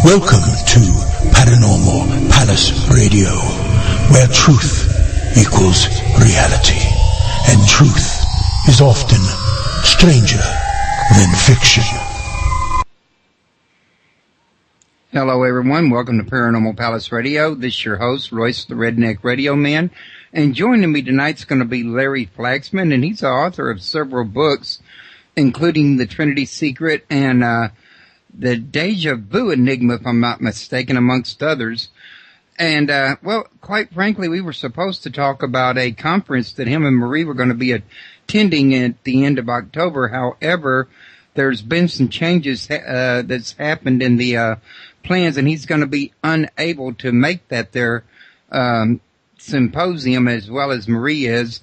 Welcome to Paranormal Palace Radio, where truth equals reality, and truth is often stranger than fiction. Hello everyone, welcome to Paranormal Palace Radio. This is your host, Royce the Redneck Radio Man, and joining me tonight's going to be Larry Flaxman, and he's the author of several books, including The Trinity Secret and The Deja Vu Enigma, if I'm not mistaken, amongst others. And, well, quite frankly, we were supposed to talk about a conference that him and Marie were going to be attending at the end of October. However, there's been some changes that's happened in the plans, and he's going to be unable to make that their symposium as well as Marie is.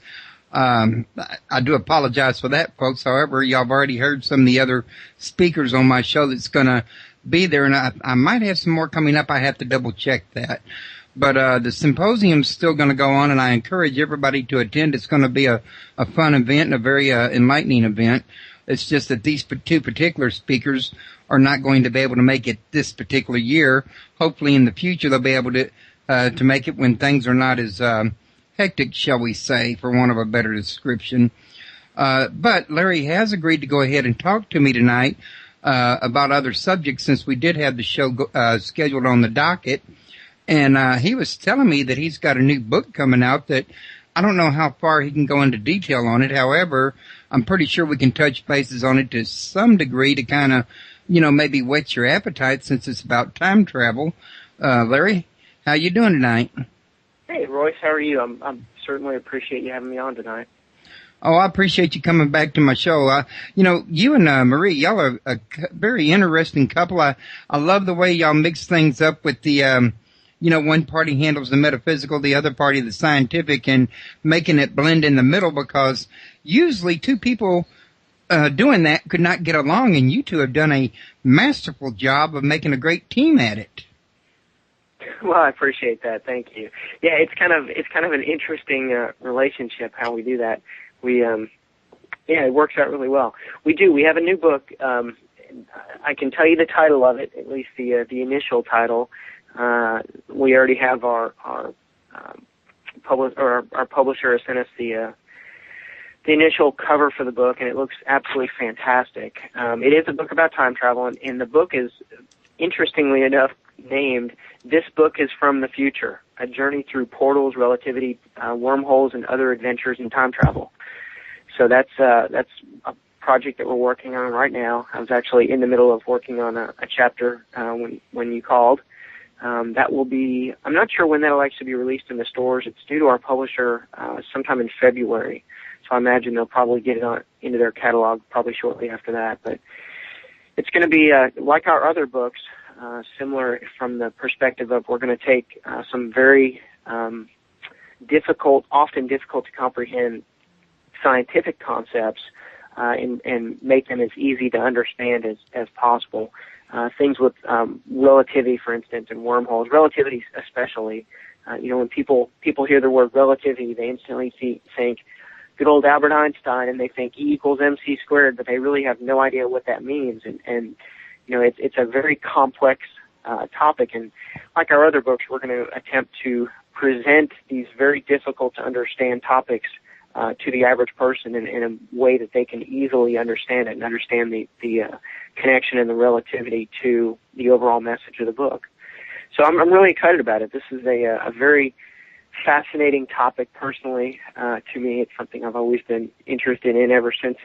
I do apologize for that, folks. However, y'all have already heard some of the other speakers on my show that's going to be there, and I might have some more coming up. I have to double check that. But the symposium's still going to go on, and I encourage everybody to attend. It's going to be a fun event and a very enlightening event. It's just that these two particular speakers are not going to be able to make it this particular year. Hopefully in the future they'll be able to make it when things are not as hectic, shall we say, for want of a better description. But Larry has agreed to go ahead and talk to me tonight about other subjects, since we did have the show scheduled on the docket. And he was telling me that he's got a new book coming out that I don't know how far he can go into detail on it. However, I'm pretty sure we can touch bases on it to some degree to kind of, maybe whet your appetite, since it's about time travel. Larry, how you doing tonight? Hey, Royce, how are you? I'm certainly appreciate you having me on tonight. Oh, I appreciate you coming back to my show. You and Marie, y'all are a very interesting couple. I love the way y'all mix things up with the, one party handles the metaphysical, the other party the scientific, and making it blend in the middle, because usually two people doing that could not get along, and you two have done a masterful job of making a great team at it. Well, I appreciate that. Thank you. Yeah, it's kind of an interesting relationship how we do that. It works out really well. We have a new book. I can tell you the title of it, at least the initial title. We already have our publisher has sent us the initial cover for the book, and it looks absolutely fantastic. It is a book about time travel, and the book is, interestingly enough, named "This Book is from the Future: A Journey Through Portals, Relativity, Wormholes, and Other Adventures in Time Travel." So that's a project that we're working on right now. I was actually in the middle of working on a chapter when you called. That will be, I'm not sure when that'll actually be released in the stores. It's due to our publisher sometime in February. So I imagine they'll probably get it into their catalog probably shortly after that. But it's going to be like our other books, similar from the perspective of we're going to take some very often difficult to comprehend scientific concepts and make them as easy to understand as possible. Things with relativity, for instance, and wormholes. Relativity especially. When people hear the word relativity, they instantly think good old Albert Einstein, and they think E equals MC squared, but they really have no idea what that means. And it's a very complex topic. And like our other books, we're going to attempt to present these very difficult to understand topics to the average person in a way that they can easily understand it and understand the connection and the relativity to the overall message of the book. So I'm really excited about it. This is a very fascinating topic personally to me. It's something I've always been interested in ever since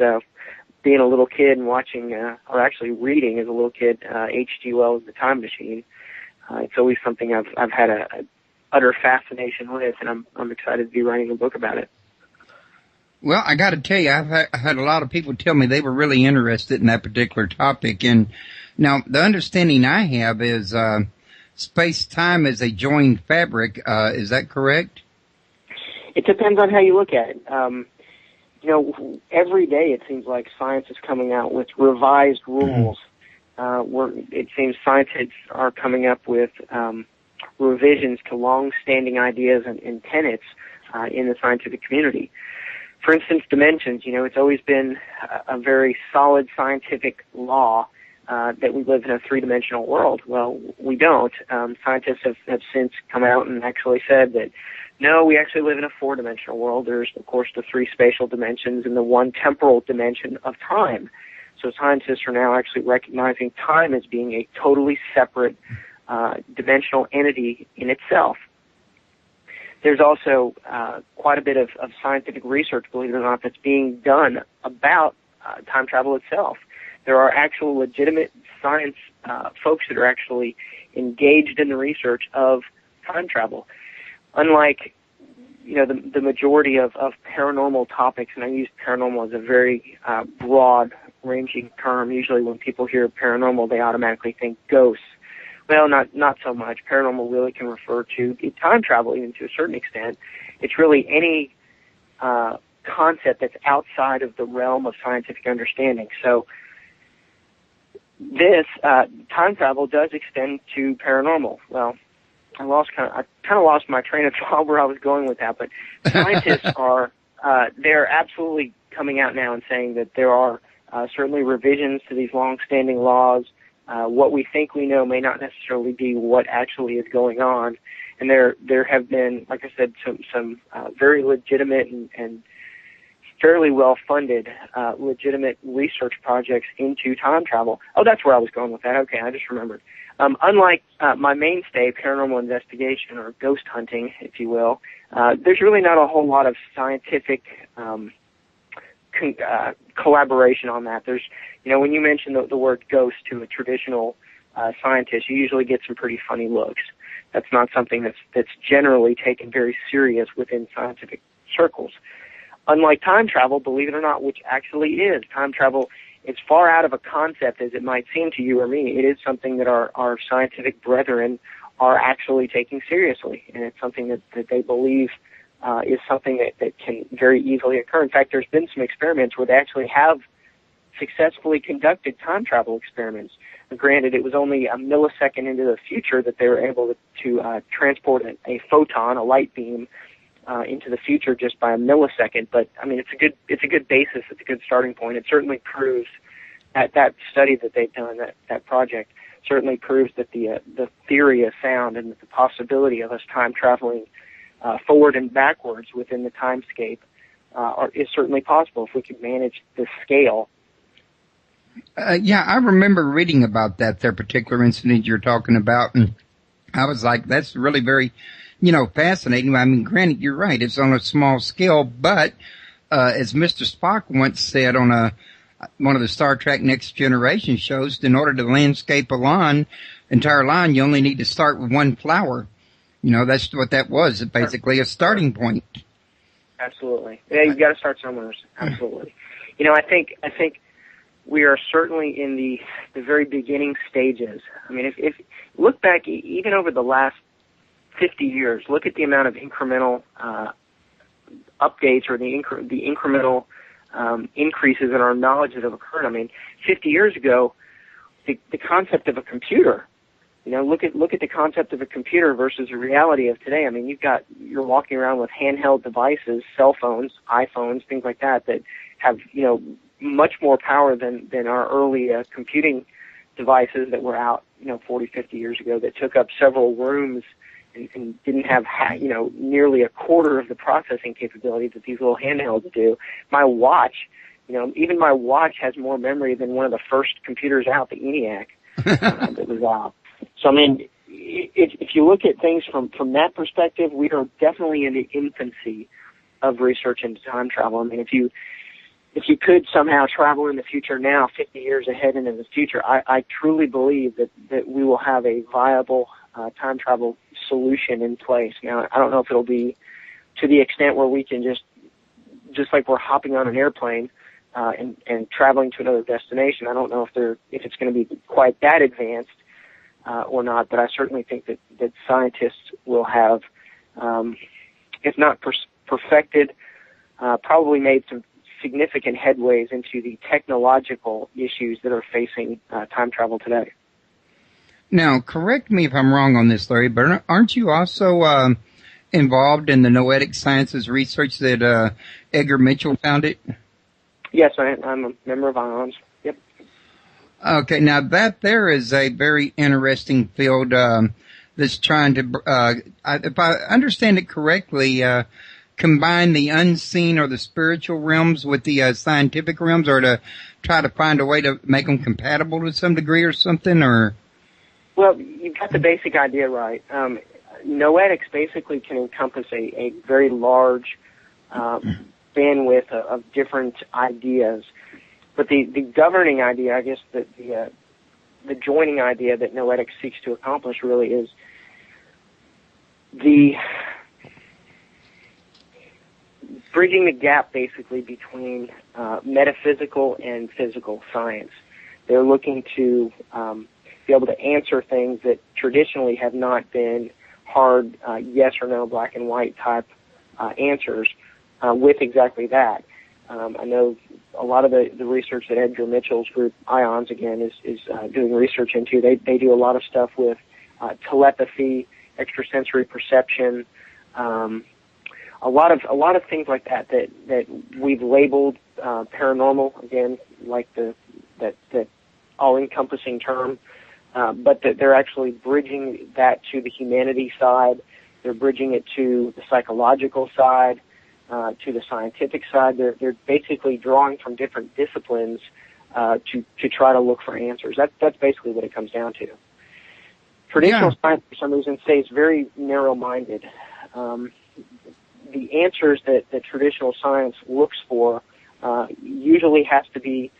being a little kid and watching, or actually reading as a little kid, H.G. Wells' The Time Machine. It's always something I've had a utter fascination with, and I'm excited to be writing a book about it. Well, I got to tell you, I've had a lot of people tell me they were really interested in that particular topic. And now the understanding I have is space-time is a joined fabric. Is that correct? It depends on how you look at it. Every day it seems like science is coming out with revised rules. It seems scientists are coming up with revisions to long-standing ideas and tenets in the scientific community. For instance, dimensions, it's always been a very solid scientific law that we live in a three-dimensional world. Well, we don't. Scientists have since come out and actually said that, no, we actually live in a four-dimensional world. There's, of course, the three spatial dimensions and the one temporal dimension of time. So scientists are now actually recognizing time as being a totally separate dimensional entity in itself. There's also quite a bit of scientific research, believe it or not, that's being done about time travel itself. There are actual legitimate science folks that are actually engaged in the research of time travel. Unlike, the majority of paranormal topics, and I use paranormal as a very broad-ranging term. Usually when people hear paranormal, they automatically think ghosts. Well, not so much. Paranormal really can refer to time travel, even to a certain extent. It's really any concept that's outside of the realm of scientific understanding. So this time travel does extend to paranormal. Well, I kind of lost my train of thought where I was going with that, but scientists they're absolutely coming out now and saying that there are certainly revisions to these long-standing laws. What we think we know may not necessarily be what actually is going on, and there have been, like I said, some very legitimate and fairly well-funded legitimate research projects into time travel. Oh, that's where I was going with that. Okay, I just remembered. Unlike my mainstay, paranormal investigation or ghost hunting, if you will, there's really not a whole lot of scientific collaboration on that. There's, when you mention the word ghost to a traditional scientist, you usually get some pretty funny looks. That's not something that's generally taken very serious within scientific circles. Unlike time travel, believe it or not, which actually is, time travel, it's far out of a concept as it might seem to you or me. It is something that our scientific brethren are actually taking seriously, and it's something that they believe is something that can very easily occur. In fact, there's been some experiments where they actually have successfully conducted time travel experiments. Granted, it was only a millisecond into the future that they were able to transport a photon, a light beam, into the future just by a millisecond. But I mean, it's a good basis. It's a good starting point. It certainly proves that study that they've done, that project, certainly proves that the theory is sound and that the possibility of us time traveling forward and backwards within the timescape is certainly possible if we can manage the scale. Yeah, I remember reading about that particular incident you're talking about, and I was like, that's really very, fascinating. I mean, granted, you're right, it's on a small scale, but as Mr. Spock once said on one of the Star Trek Next Generation shows, in order to landscape entire line, you only need to start with one flower. That's what that was, basically a starting point. Absolutely. Yeah, you've got to start somewhere. Absolutely. I think we are certainly in the very beginning stages. I mean, if look back even over the last 50 years, look at the amount of incremental updates or the incremental increases in our knowledge that have occurred. I mean, 50 years ago, the concept of a computer, look at the concept of a computer versus the reality of today. I mean, you're walking around with handheld devices, cell phones, iPhones, things like that have, much more power than our early computing devices that were out, 40, 50 years ago that took up several rooms and didn't have, nearly a quarter of the processing capability that these little handhelds do. My watch, even my watch has more memory than one of the first computers out, the ENIAC, that was out. So, I mean, if you look at things from that perspective, we are definitely in the infancy of research into time travel. I mean, if you could somehow travel in the future now, 50 years ahead into the future, I truly believe that we will have a viable time travel solution in place. Now, I don't know if it'll be to the extent where we can just like we're hopping on an airplane and traveling to another destination. I don't know if it's going to be quite that advanced or not, but I certainly think that scientists will have, if not perfected, probably made some significant headways into the technological issues that are facing time travel today. Now, correct me if I'm wrong on this, Larry, but aren't you also involved in the noetic sciences research that Edgar Mitchell founded? Yes, I'm a member of IONS. Yep. Okay, now that there is a very interesting field that's trying to, if I understand it correctly, combine the unseen or the spiritual realms with the scientific realms, or to try to find a way to make them compatible to some degree or something, or? Well, you've got the basic idea right. Noetics basically can encompass a very large bandwidth of different ideas. But the governing idea, I guess, the joining idea that Noetics seeks to accomplish really is the bridging the gap, basically, between metaphysical and physical science. They're looking to be able to answer things that traditionally have not been hard yes or no, black and white type answers with exactly that. I know a lot of the research that Edgar Mitchell's group, IONS, again, is doing research into. They do a lot of stuff with telepathy, extrasensory perception, a lot of things like that we've labeled paranormal, again, like that all-encompassing term, but that they're actually bridging that to the humanity side. They're bridging it to the psychological side, to the scientific side. They're basically drawing from different disciplines to try to look for answers. That's basically what it comes down to. Traditional science, for some reason, stays very narrow-minded. The answers that traditional science looks for usually has to be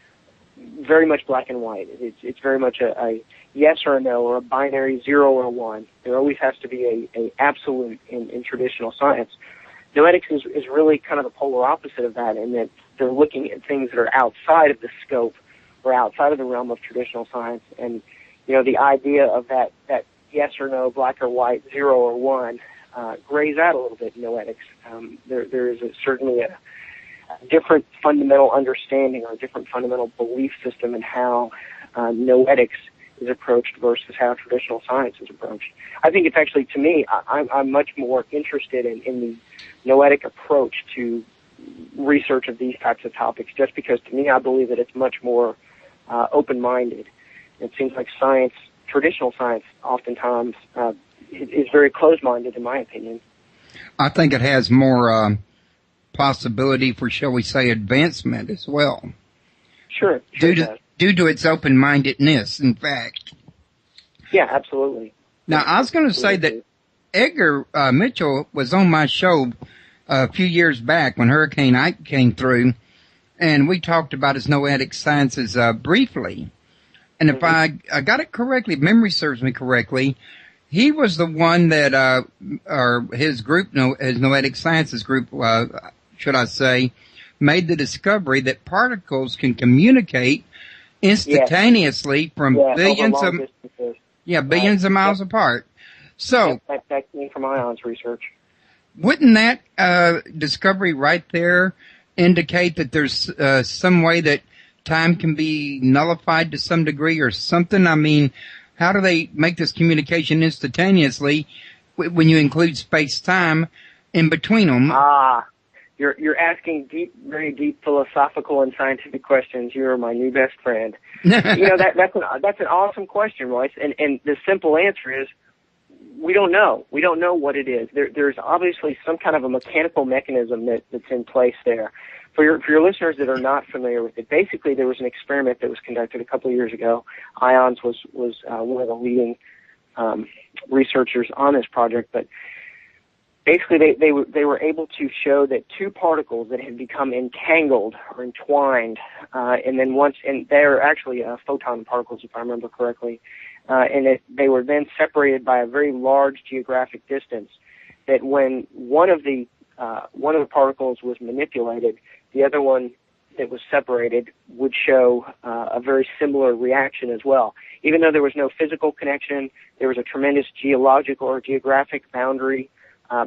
very much black and white. It's very much a yes or a no, or a binary 0 or 1. There always has to be a absolute in traditional science. Noetics is really kind of the polar opposite of that, in that they're looking at things that are outside of the scope or outside of the realm of traditional science. And, you know, the idea of that yes or no, black or white, 0 or 1, grays out a little bit in Noetics. There is certainly a different fundamental understanding or a different fundamental belief system in how Noetics is approached versus how traditional science is approached. I think it's actually, to me, I'm much more interested in the Noetic approach to research of these types of topics, just because, to me, I believe that it's much more open-minded. It seems like science, traditional science, oftentimes is very closed-minded, in my opinion. I think it has more possibility for, shall we say, advancement as well. Sure. Due to its open-mindedness, in fact. Yeah, absolutely. Now, I was going to say that Edgar Mitchell was on my show a few years back when Hurricane Ike came through, and we talked about his noetic sciences briefly. And if I got it correctly, if memory serves me correctly, he was the one that, or his group, his noetic sciences group, should I say, made the discovery that particles can communicate instantaneously from billions of miles apart. So that came from IONS research. Wouldn't that discovery right there indicate that there's some way that time can be nullified to some degree or something? I mean, how do they make this communication instantaneously when you include space-time in between them? You're asking very deep philosophical and scientific questions. You are my new best friend. You know, that's an awesome question, Royce. And the simple answer is, we don't know. We don't know what it is. There's obviously some kind of a mechanical mechanism that's in place there. For your listeners that are not familiar with it, basically there was an experiment that was conducted a couple of years ago. IONS was one of the leading researchers on this project, but basically they were able to show that two particles that had become entangled or entwined, and they're actually photon particles, if I remember correctly, and they were then separated by a very large geographic distance, that when one of the particles was manipulated, the other one that was separated would show a very similar reaction as well. Even though there was no physical connection, there was a tremendous geological or geographic boundary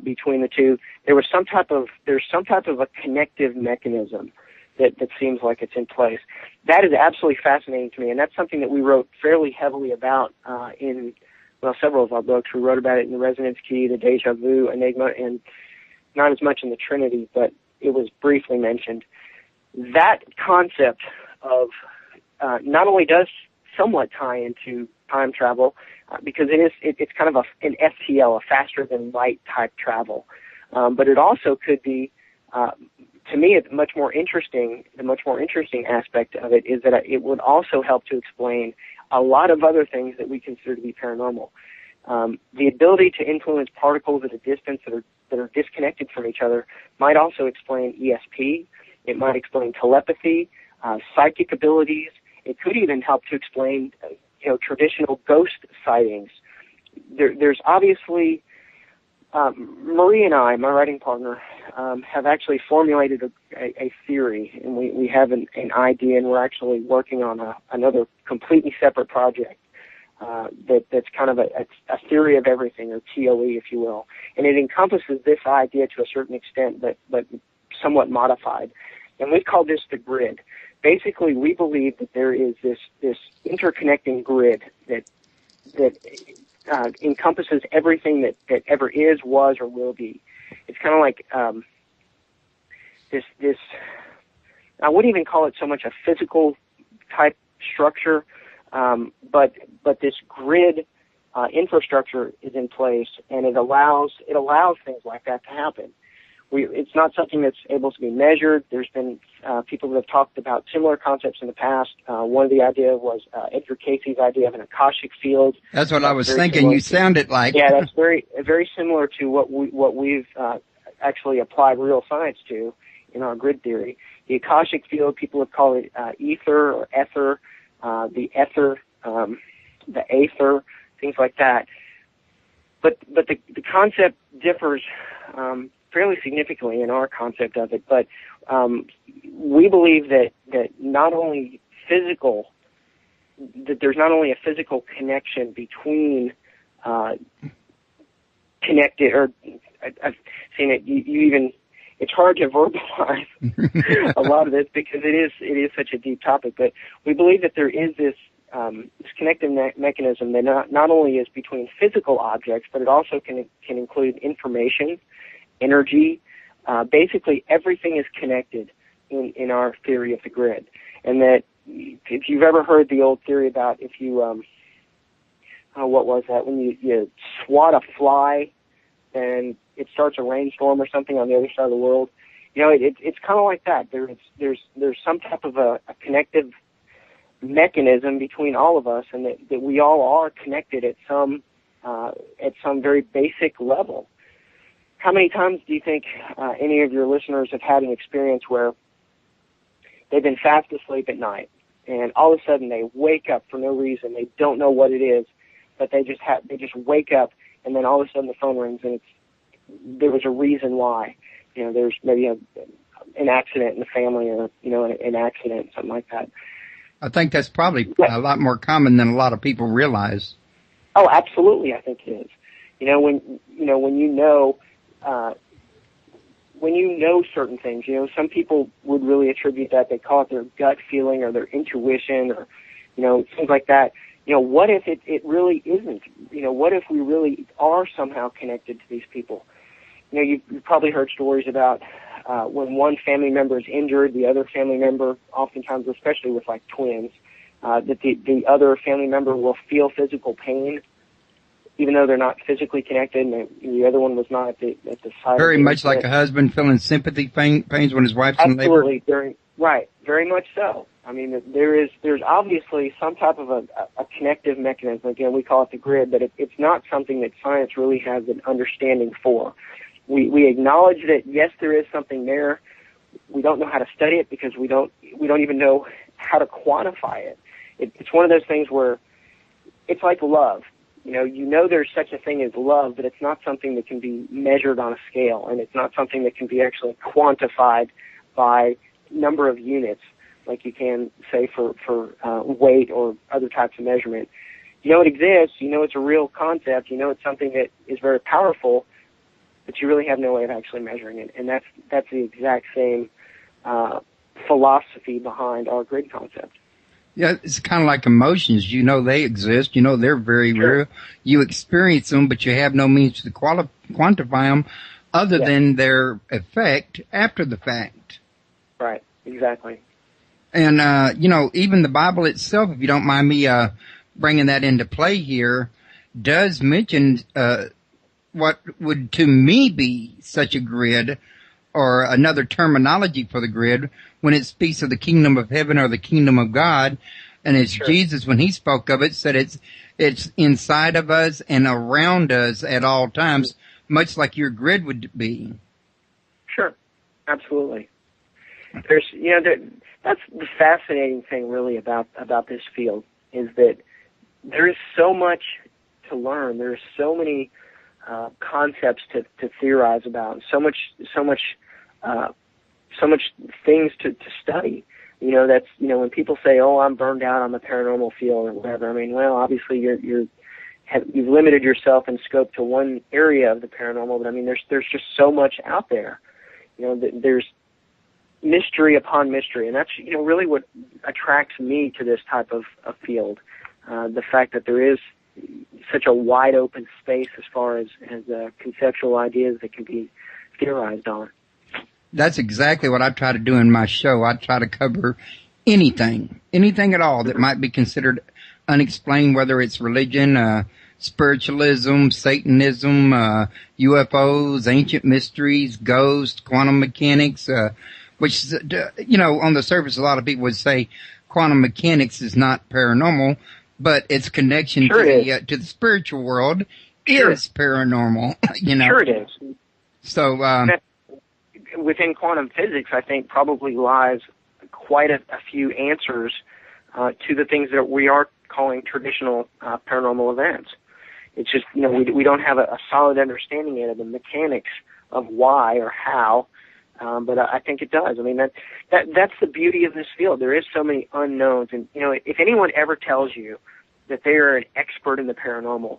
between the two. There's some type of a connective mechanism that seems like it's in place. That is absolutely fascinating to me, and that's something that we wrote fairly heavily about in several of our books. We wrote about it in The Resonance Key, The Deja Vu, Enigma, and not as much in The Trinity, but it was briefly mentioned. That concept of not only does somewhat tie into time travel because it's kind of an FTL, a faster than light type travel. But it also could be, to me, the much more interesting aspect of it is that it would also help to explain a lot of other things that we consider to be paranormal. The ability to influence particles at a distance that are disconnected from each other might also explain ESP. It might explain telepathy, psychic abilities. It could even help to explain, traditional ghost sightings. There's obviously, Marie and I, my writing partner, have actually formulated a theory, and we have an idea, and we're actually working on another completely separate project that's kind of a theory of everything, or TOE, if you will. And it encompasses this idea to a certain extent, but somewhat modified. And we call this the grid. Basically, we believe that there is this interconnecting grid that encompasses everything that ever is, was, or will be. It's kind of like this. I wouldn't even call it so much a physical type structure, but this grid infrastructure is in place, and it allows things like that to happen. It's not something that's able to be measured. There's been people that have talked about similar concepts in the past. One of the ideas was Edgar Casey's idea of an Akashic field. That's what I was thinking. You sounded like. Yeah, that's very similar to what we've actually applied real science to in our grid theory. The Akashic field, people have called it ether or ether, the ether, the aether, things like that. But the concept differs fairly significantly in our concept of it, but we believe that not only there's not only a physical connection between connected, or I've seen it, you even, it's hard to verbalize a lot of this because it is such a deep topic, but we believe that there is this connective mechanism that not only is between physical objects, but it also can include information, energy. Basically everything is connected in our theory of the grid. And that if you've ever heard the old theory about if you, what was that, when you swat a fly and it starts a rainstorm or something on the other side of the world, it's kind of like that. There's some type of a connective mechanism between all of us, and that we all are connected at some very basic level. How many times do you think any of your listeners have had an experience where they've been fast asleep at night, and all of a sudden they wake up for no reason? They don't know what it is, but they just wake up, and then all of a sudden the phone rings, and there was a reason why. There's maybe an accident in the family, or an accident, something like that. I think that's probably a lot more common than a lot of people realize. Oh, absolutely, I think it is. When you know certain things, some people would really attribute that. They call it their gut feeling or their intuition, or, things like that. What if it really isn't? What if we really are somehow connected to these people? You've probably heard stories about when one family member is injured, the other family member, oftentimes, especially with like twins, that the other family member will feel physical pain, even though they're not physically connected, and the other one was not at the side. Very much like a husband feeling sympathy pains when his wife's in labor. Absolutely, right, very much so. I mean, there's obviously some type of a connective mechanism. Again, we call it the grid, but it's not something that science really has an understanding for. We acknowledge that yes, there is something there. We don't know how to study it because we don't even know how to quantify it. It's one of those things where it's like love. There's such a thing as love, but it's not something that can be measured on a scale, and it's not something that can be actually quantified by number of units, like you can say for weight or other types of measurement. It exists. It's a real concept. It's something that is very powerful, but you really have no way of actually measuring it, and that's the exact same philosophy behind our grid concept. Yeah, it's kind of like emotions. They exist. They're very real. You experience them, but you have no means to quantify them other than their effect after the fact. Right, exactly. And, even the Bible itself, if you don't mind me bringing that into play here, does mention what would to me be such a grid, or another terminology for the grid, when it speaks of the kingdom of heaven or the kingdom of God. And it's Sure. Jesus, when he spoke of it, said it's inside of us and around us at all times, much like your grid would be. Sure, absolutely. There's, that's the fascinating thing really about this field, is that there is so much to learn. There's so many concepts to theorize about, and so much things to study. That's, when people say, "Oh, I'm burned out on the paranormal field" or whatever. I mean, well, obviously you've limited yourself in scope to one area of the paranormal, but I mean, there's just so much out there. There's mystery upon mystery, and that's really what attracts me to this type of field. The fact that there is such a wide open space as far as conceptual ideas that can be theorized on. That's exactly what I try to do in my show. I try to cover anything at all that might be considered unexplained, whether it's religion, spiritualism, Satanism, UFOs, ancient mysteries, ghosts, quantum mechanics, which, on the surface, a lot of people would say quantum mechanics is not paranormal, but its connection to the spiritual world is paranormal, Sure it is. So, within quantum physics, I think probably lies quite a few answers to the things that we are calling traditional paranormal events. It's just, we don't have a solid understanding yet of the mechanics of why or how, but I think it does. I mean, that's the beauty of this field. There is so many unknowns, and if anyone ever tells you that they are an expert in the paranormal,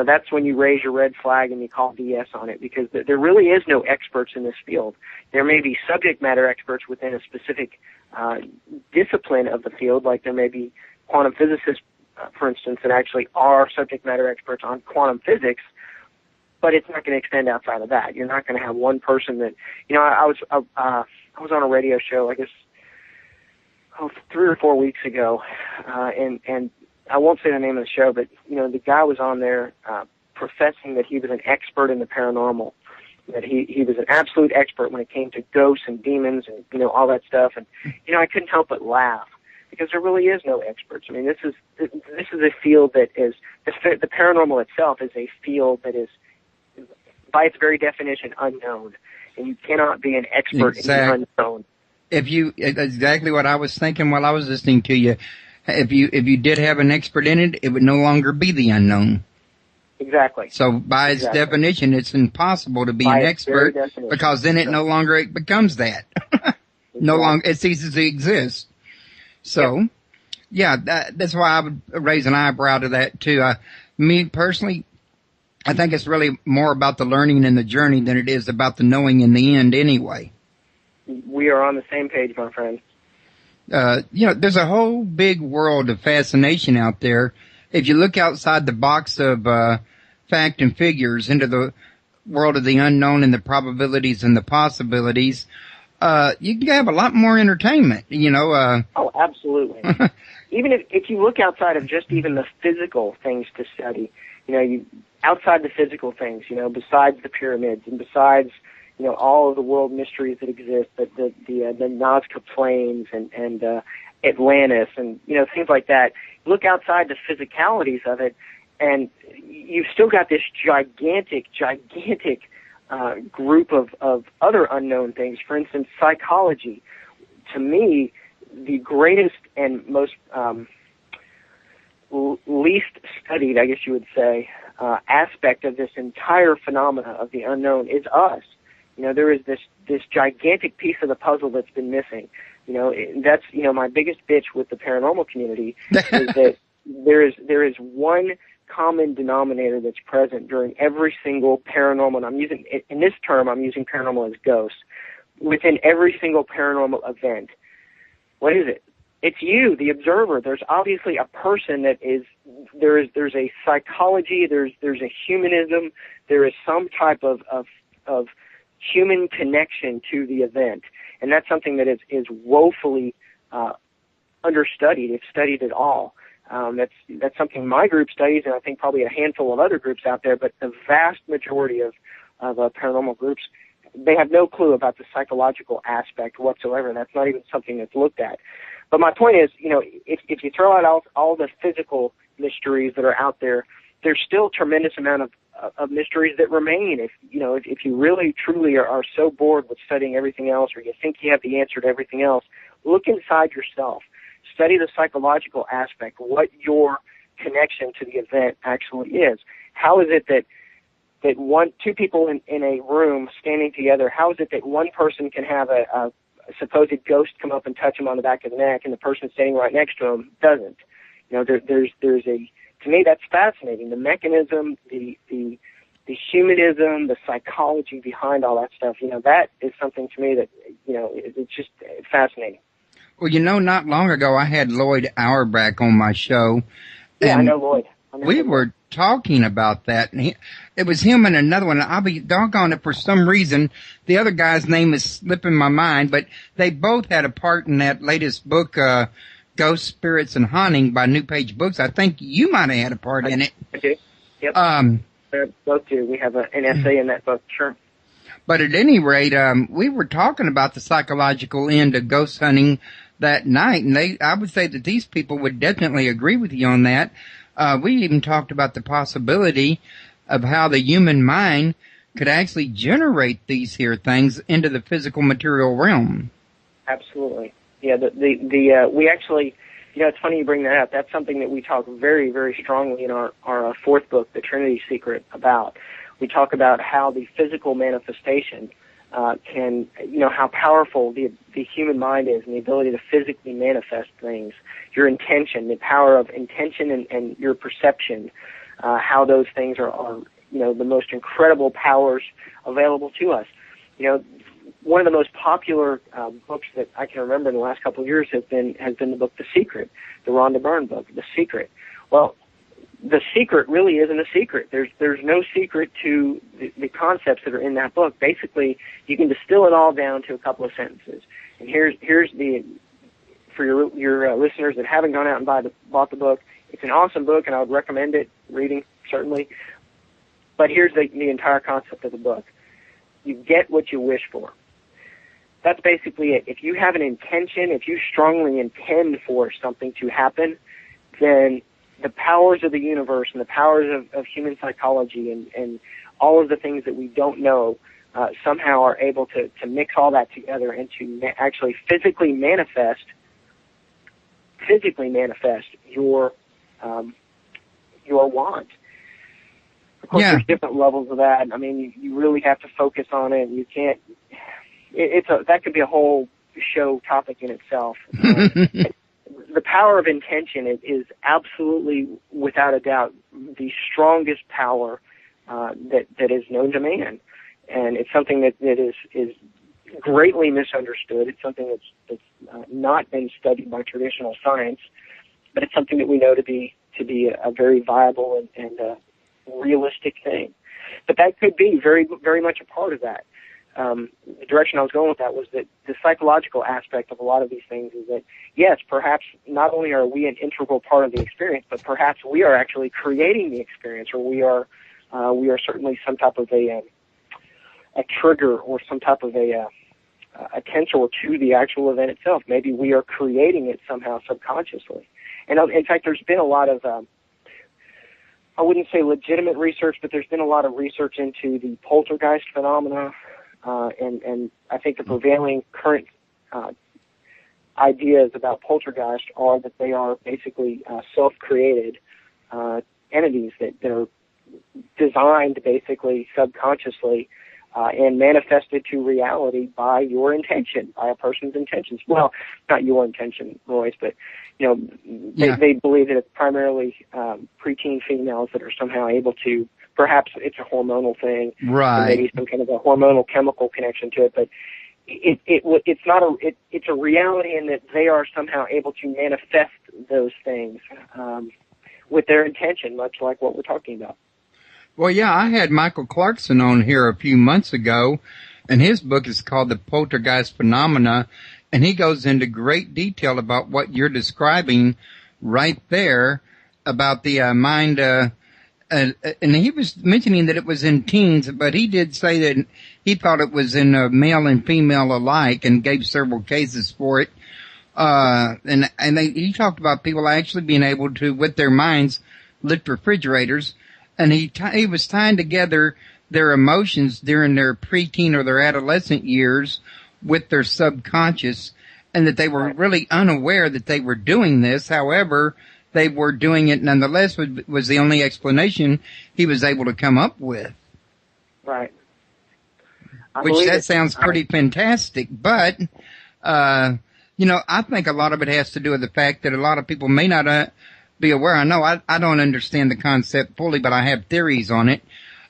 that's when you raise your red flag and you call BS on it, because there really is no experts in this field. There may be subject matter experts within a specific discipline of the field, like there may be quantum physicists, for instance, that actually are subject matter experts on quantum physics, but it's not going to extend outside of that. You're not going to have one person that, I was on a radio show, I guess, 3 or 4 weeks ago, and I won't say the name of the show, but, the guy was on there professing that he was an expert in the paranormal, that he was an absolute expert when it came to ghosts and demons and, all that stuff. And, I couldn't help but laugh, because there really is no experts. I mean, this is a field that is, the paranormal itself is a field that is, by its very definition, unknown. And you cannot be an expert in the unknown. Exactly what I was thinking while I was listening to you. If you did have an expert in it, it would no longer be the unknown. Exactly. So by its definition, it's impossible to be an expert, because then it no longer becomes that. No longer, it ceases to exist. So, that's why I would raise an eyebrow to that too. Me personally, I think it's really more about the learning and the journey than it is about the knowing in the end anyway. We are on the same page, my friend. There's a whole big world of fascination out there. If you look outside the box of fact and figures into the world of the unknown and the probabilities and the possibilities, you can have a lot more entertainment, Oh, absolutely. Even if you look outside of just even the physical things to study, outside the physical things, besides the pyramids and besides, all of the world mysteries that exist, the Nazca Plains and Atlantis and, things like that. Look outside the physicalities of it, and you've still got this gigantic group of other unknown things. For instance, psychology. To me, the greatest and most least studied, I guess you would say, aspect of this entire phenomena of the unknown is us. There is this gigantic piece of the puzzle that's been missing. That's, my biggest bitch with the paranormal community is that there is one common denominator that's present during every single paranormal, and I'm using paranormal as ghosts, within every single paranormal event. What is it? It's you, the observer. There's obviously a person that is, there's a psychology, there's a humanism, there is some type of human connection to the event. And that's something that is woefully understudied, if studied at all. That's something my group studies, and I think probably a handful of other groups out there, but the vast majority of paranormal groups, they have no clue about the psychological aspect whatsoever. That's not even something that's looked at. But my point is, if you throw out all the physical mysteries that are out there, there's still a tremendous amount of mysteries that remain. If you really truly are so bored with studying everything else, or you think you have the answer to everything else, look inside yourself. Study the psychological aspect, what your connection to the event actually is. How is it that two people in a room standing together, how is it that one person can have a supposed ghost come up and touch him on the back of the neck, and the person standing right next to him doesn't? To me, that's fascinating. The mechanism, the humanism, the psychology behind all that stuff, that is something to me that, it's just fascinating. Well, not long ago I had Lloyd Auerbach on my show. Yeah, I know Lloyd. We were talking about that, and it was him and another one. I'll be doggone it, for some reason, the other guy's name is slipping my mind, but they both had a part in that latest book, Ghost, Spirits, and Haunting by New Page Books. I think you might have had a part in it. I do. Yep. Both do. We have an essay in that book, sure. But at any rate, we were talking about the psychological end of ghost hunting that night, and I would say that these people would definitely agree with you on that. We even talked about the possibility of how the human mind could actually generate these here things into the physical material realm. Absolutely. Yeah, we actually, it's funny you bring that up. That's something that we talk very, very strongly in our fourth book, The Trinity Secret, about. We talk about how the physical manifestation can, how powerful the human mind is, and the ability to physically manifest things. Your intention, the power of intention and your perception, how those things are the most incredible powers available to us. One of the most popular books that I can remember in the last couple of years has been the book The Secret, the Rhonda Byrne book, The Secret. Well, The Secret really isn't a secret. There's no secret to the concepts that are in that book. Basically, you can distill it all down to a couple of sentences. And here's for your listeners that haven't gone out and bought the book. It's an awesome book, and I would recommend it reading, certainly. But here's the entire concept of the book. You get what you wish for. That's basically it. If you have an intention, if you strongly intend for something to happen, then the powers of the universe and the powers of human psychology and all of the things that we don't know somehow are able to mix all that together and to actually physically manifest your want. Of course, There's different levels of that. I mean, you really have to focus on it. You can't. That could be a whole show topic in itself. The power of intention is absolutely, without a doubt, the strongest power that is known to man, and it's something that is greatly misunderstood. It's something that's not been studied by traditional science, but it's something that we know to be a very viable and realistic thing. But that could be very, very much a part of that. The direction I was going with that was that the psychological aspect of a lot of these things is that, yes, perhaps not only are we an integral part of the experience, but perhaps we are actually creating the experience, or we are certainly some type of a trigger or some type of a tensor to the actual event itself. Maybe we are creating it somehow subconsciously. And in fact, there's been a lot of I wouldn't say legitimate research, but there's been a lot of research into the poltergeist phenomena, and I think the prevailing current ideas about poltergeist are that they are basically self-created entities that are designed basically subconsciously and manifested to reality by your intention, by a person's intentions. Well, not your intention, Royce, but they believe that it's primarily preteen females that are somehow able to. Perhaps it's a hormonal thing, right? Maybe some kind of a hormonal chemical connection to it, but it's a reality in that they are somehow able to manifest those things with their intention, much like what we're talking about. Well, yeah, I had Michael Clarkson on here a few months ago, and his book is called The Poltergeist Phenomena, And he goes into great detail about what you're describing right there about the mind. And he was mentioning that it was in teens, but he did say that he thought it was in male and female alike, and gave several cases for it. He talked about people actually being able to, with their minds, lift refrigerators, and he was tying together their emotions during their preteen or their adolescent years with their subconscious, and that they were really unaware that they were doing this. However, they were doing it nonetheless, was the only explanation he was able to come up with. Right. Which that sounds pretty fantastic, but, I think a lot of it has to do with the fact that a lot of people may not be aware. I know I don't understand the concept fully, but I have theories on it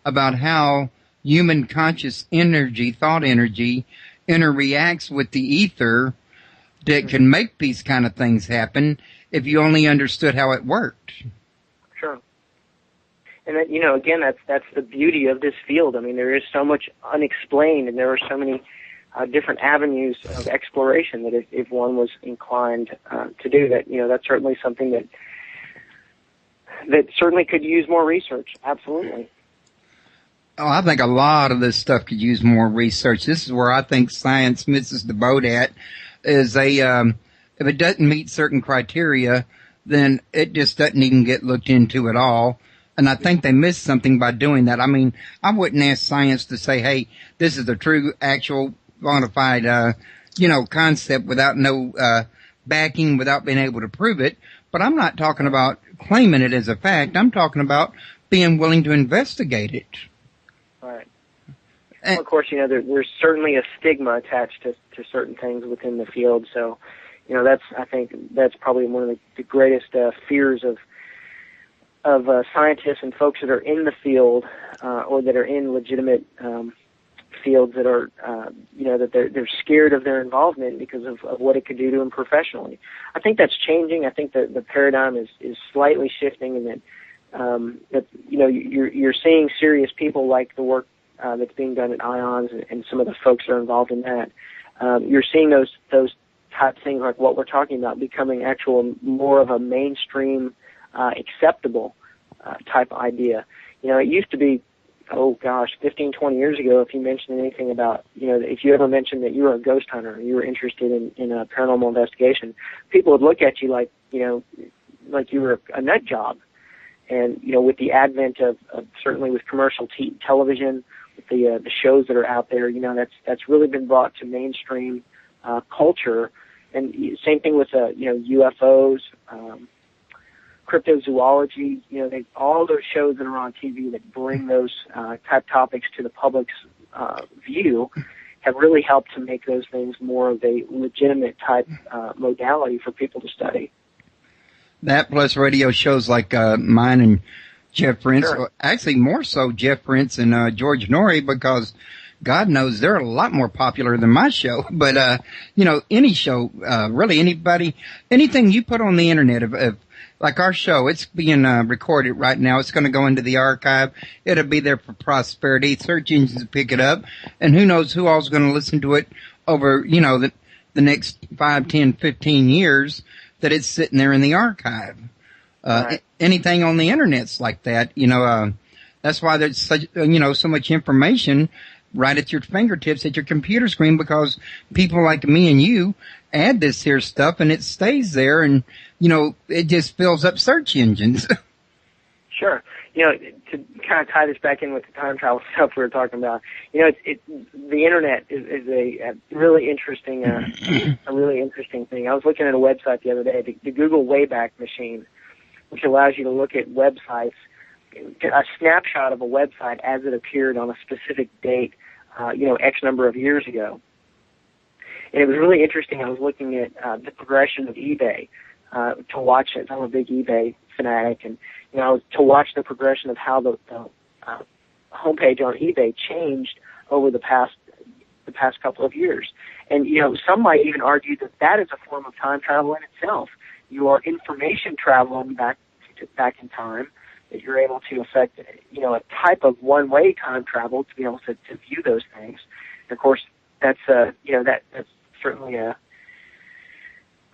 about how human conscious energy, thought energy, interreacts with the ether that can make these kind of things happen if you only understood how it worked. Sure. And that, again, that's the beauty of this field. I mean, there is so much unexplained, and there are so many different avenues of exploration that if one was inclined to do that, that's certainly something that certainly could use more research. Absolutely. Oh, I think a lot of this stuff could use more research. This is where I think science misses the boat at, is if it doesn't meet certain criteria, then it just doesn't even get looked into at all. And I think they missed something by doing that. I mean, I wouldn't ask science to say, hey, this is the true, actual, bona fide, concept without no backing, without being able to prove it. But I'm not talking about claiming it as a fact. I'm talking about being willing to investigate it. Right. Well, of course, there's certainly a stigma attached to certain things within the field. So, I think that's probably one of the greatest fears of scientists and folks that are in the field or that are in legitimate fields that are, that they're scared of their involvement because of what it could do to them professionally. I think that's changing. I think that the paradigm is slightly shifting, and that you're seeing serious people like the work that's being done at IONS and some of the folks that are involved in that. You're seeing those type of things like what we're talking about becoming more of a mainstream acceptable type idea. It used to be, 15, 20 years ago, if you mentioned anything about, if you ever mentioned that you were a ghost hunter or you were interested in a paranormal investigation, people would look at you like you were a nut job. And, with the advent of certainly with commercial television, with the shows that are out there, that's really been brought to mainstream culture. And same thing with, UFOs, cryptozoology, all those shows that are on TV that bring those type topics to the public's view have really helped to make those things more of a legitimate type modality for people to study. That plus radio shows like mine and Jeff Prince, Sure. Actually more so Jeff Prince and George Norrie, because God knows they're a lot more popular than my show. But any show, really anything you put on the internet of like our show, it's being recorded right now. It's going to go into the archive. It'll be there for prosperity. Search engines pick it up, and who knows who all's going to listen to it over the next 5, 10, 15 years that it's sitting there in the archive. Right. Anything on the internet's like that. That's why there's such so much information right at your fingertips, at your computer screen, because people like me and you add this here stuff and it stays there, and it just fills up search engines. Sure. To kind of tie this back in with the time travel stuff we were talking about, the internet is a really interesting, a really interesting thing. I was looking at a website the other day, the Google Wayback Machine, which allows you to look at websites, a snapshot of a website as it appeared on a specific date, X number of years ago. And it was really interesting. I was looking at the progression of eBay to watch it. I'm a big eBay fanatic, and to watch the progression of how the homepage on eBay changed over the past couple of years. And some might even argue that is a form of time travel in itself. You are information traveling back in time, that you're able to affect a type of one-way time travel to be able to view those things. And of course, that's certainly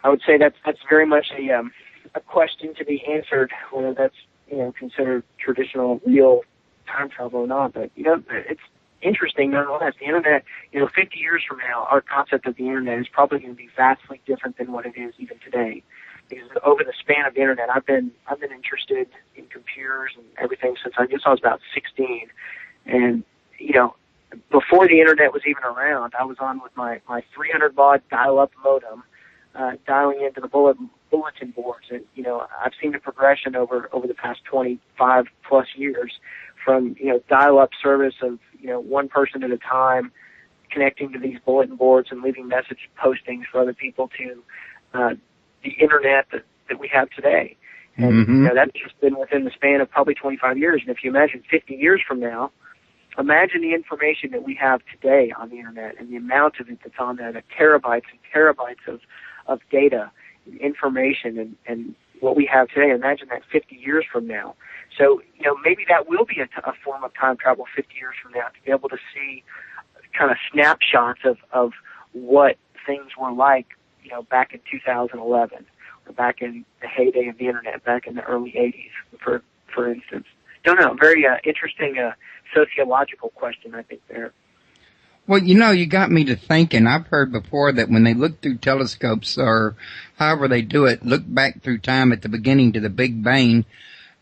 I would say that's very much a question to be answered, whether that's considered traditional real time travel or not. But it's interesting nonetheless. The internet, 50 years from now, our concept of the internet is probably going to be vastly different than what it is even today. Because over the span of the internet, I've been interested in computers and everything since I guess I was about 16, and before the internet was even around, I was on with my 300 baud dial-up modem, dialing into the bulletin boards, and I've seen the progression over the past 25 plus years from dial-up service of one person at a time connecting to these bulletin boards and leaving message postings for other people to the internet that we have today. And that's just been within the span of probably 25 years. And if you imagine 50 years from now, imagine the information that we have today on the internet and the amount of it that's on there, the terabytes and terabytes of data, information, and what we have today. Imagine that 50 years from now. So, maybe that will be a form of time travel 50 years from now, to be able to see kind of snapshots of what things were like, back in 2011, or back in the heyday of the internet, back in the early 80s, for instance. Don't know. Very interesting sociological question, I think, there. Well, you got me to thinking. I've heard before that when they look through telescopes, or however they do it, look back through time at the beginning to the Big Bang,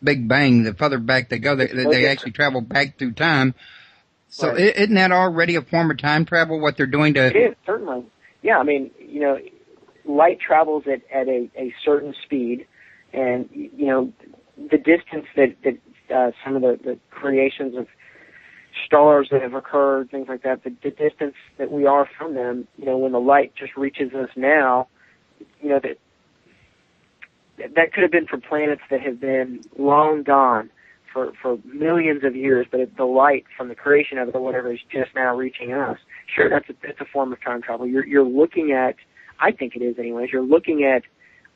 the further back they go, they actually travel back through time. So right. Isn't that already a form of time travel, what they're doing to... It is, certainly. Yeah, I mean, light travels at a certain speed, and, the distance that some of the creations of stars that have occurred, things like that, the distance that we are from them, when the light just reaches us now, that could have been for planets that have been long gone for millions of years, but the light from the creation of it or whatever is just now reaching us. Sure, that's a form of time travel. You're looking at, I think it is anyways, you're looking at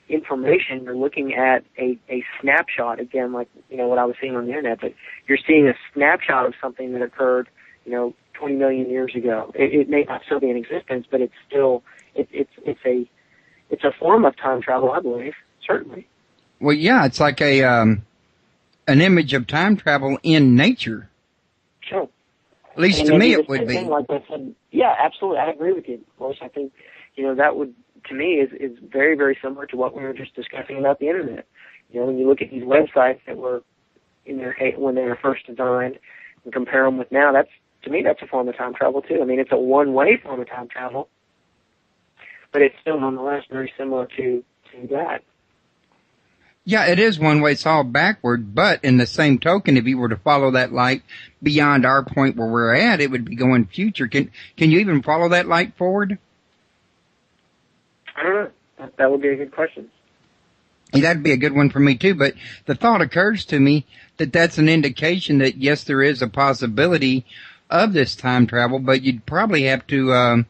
information, you're looking at a snapshot, again, like, what I was seeing on the internet, but you're seeing a snapshot of something that occurred, 20 million years ago. It may not still be in existence, but it's still, it's a form of time travel, I believe, certainly. Well, yeah, it's like an image of time travel in nature. Sure. At least to me it would be. Like I said, yeah, absolutely. I agree with you. Of course, I think, that would, to me, is very, very similar to what we were just discussing about the internet. When you look at these websites that were when they were first designed and compare them with now, to me, that's a form of time travel too. I mean, it's a one-way form of time travel, but it's still nonetheless very similar to that. Yeah, it is one way. It's all backward, but in the same token, if you were to follow that light beyond our point where we're at, it would be going future. Can you even follow that light forward? I don't know. That would be a good question. That'd be a good one for me too, but the thought occurs to me that that's an indication that yes, there is a possibility of this time travel, but you'd probably have to,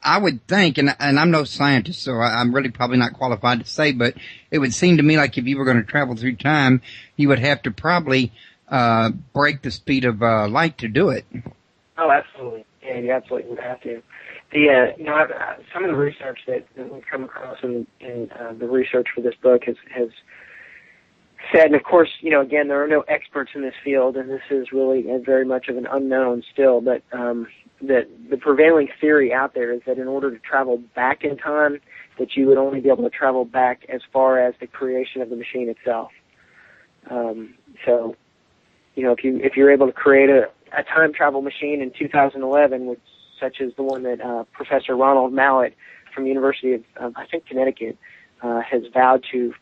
I would think, and I'm no scientist, so I'm really probably not qualified to say, but it would seem to me like if you were going to travel through time, you would have to probably break the speed of light to do it. Oh, absolutely. Yeah, you absolutely would have to. The some of the research that we've come across in the research for this book has said, and of course, again, there are no experts in this field, and this is really very much of an unknown still, but that the prevailing theory out there is that in order to travel back in time, that you would only be able to travel back as far as the creation of the machine itself. So, if you're able to create a time travel machine in 2011, such as the one that Professor Ronald Mallett from the University of I think Connecticut has vowed to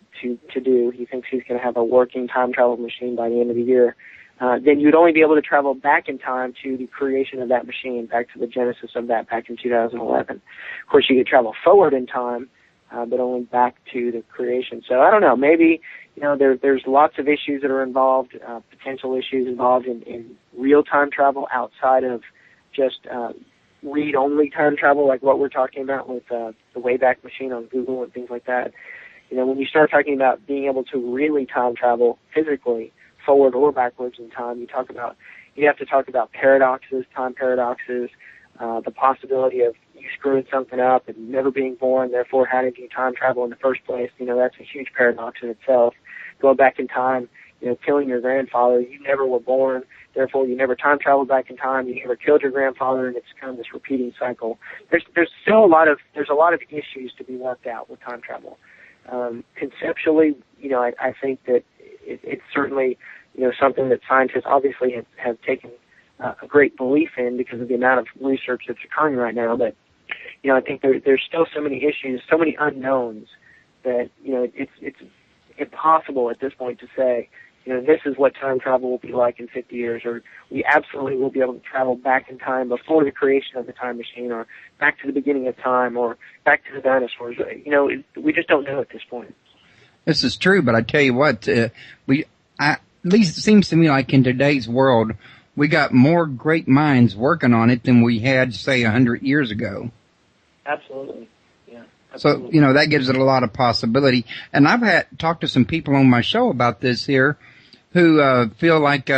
do. He thinks he's going to have a working time travel machine by the end of the year. Then you'd only be able to travel back in time to the creation of that machine, back to the genesis of that back in 2011. Of course, you could travel forward in time, but only back to the creation. So I don't know. Maybe there's lots of issues that are involved, potential issues involved in real-time travel outside of just read-only time travel, like what we're talking about with the Wayback Machine on Google and things like that. When you start talking about being able to really time travel physically, forward or backwards in time, you have to talk about paradoxes, time paradoxes, the possibility of you screwing something up and never being born, therefore how did you time travel in the first place? That's a huge paradox in itself. Going back in time, killing your grandfather, you never were born, therefore you never time traveled back in time, you never killed your grandfather, and it's kind of this repeating cycle. There's still a lot of issues to be worked out with time travel. Conceptually, I think that it's certainly, something that scientists obviously have taken a great belief in because of the amount of research that's occurring right now. But, I think there's still so many issues, so many unknowns that, it's impossible at this point to say, this is what time travel will be like in 50 years, or we absolutely will be able to travel back in time before the creation of the time machine, or back to the beginning of time, or back to the dinosaurs. We just don't know at this point. This is true, but I tell you what, at least it seems to me like in today's world, we got more great minds working on it than we had, say, 100 years ago. Absolutely. So, that gives it a lot of possibility. And I've talked to some people on my show about this here who feel like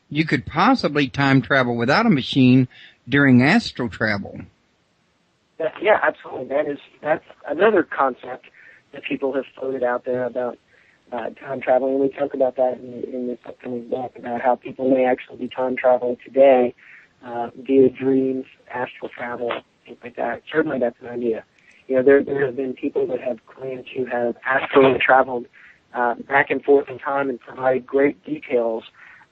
you could possibly time travel without a machine during astral travel. Yeah, absolutely. That's another concept that people have floated out there about time traveling. And we talk about that in this upcoming book, about how people may actually be time traveling today via dreams, astral travel, things like that. Certainly that's an idea. There have been people that have claimed to have astrally traveled back and forth in time and provided great details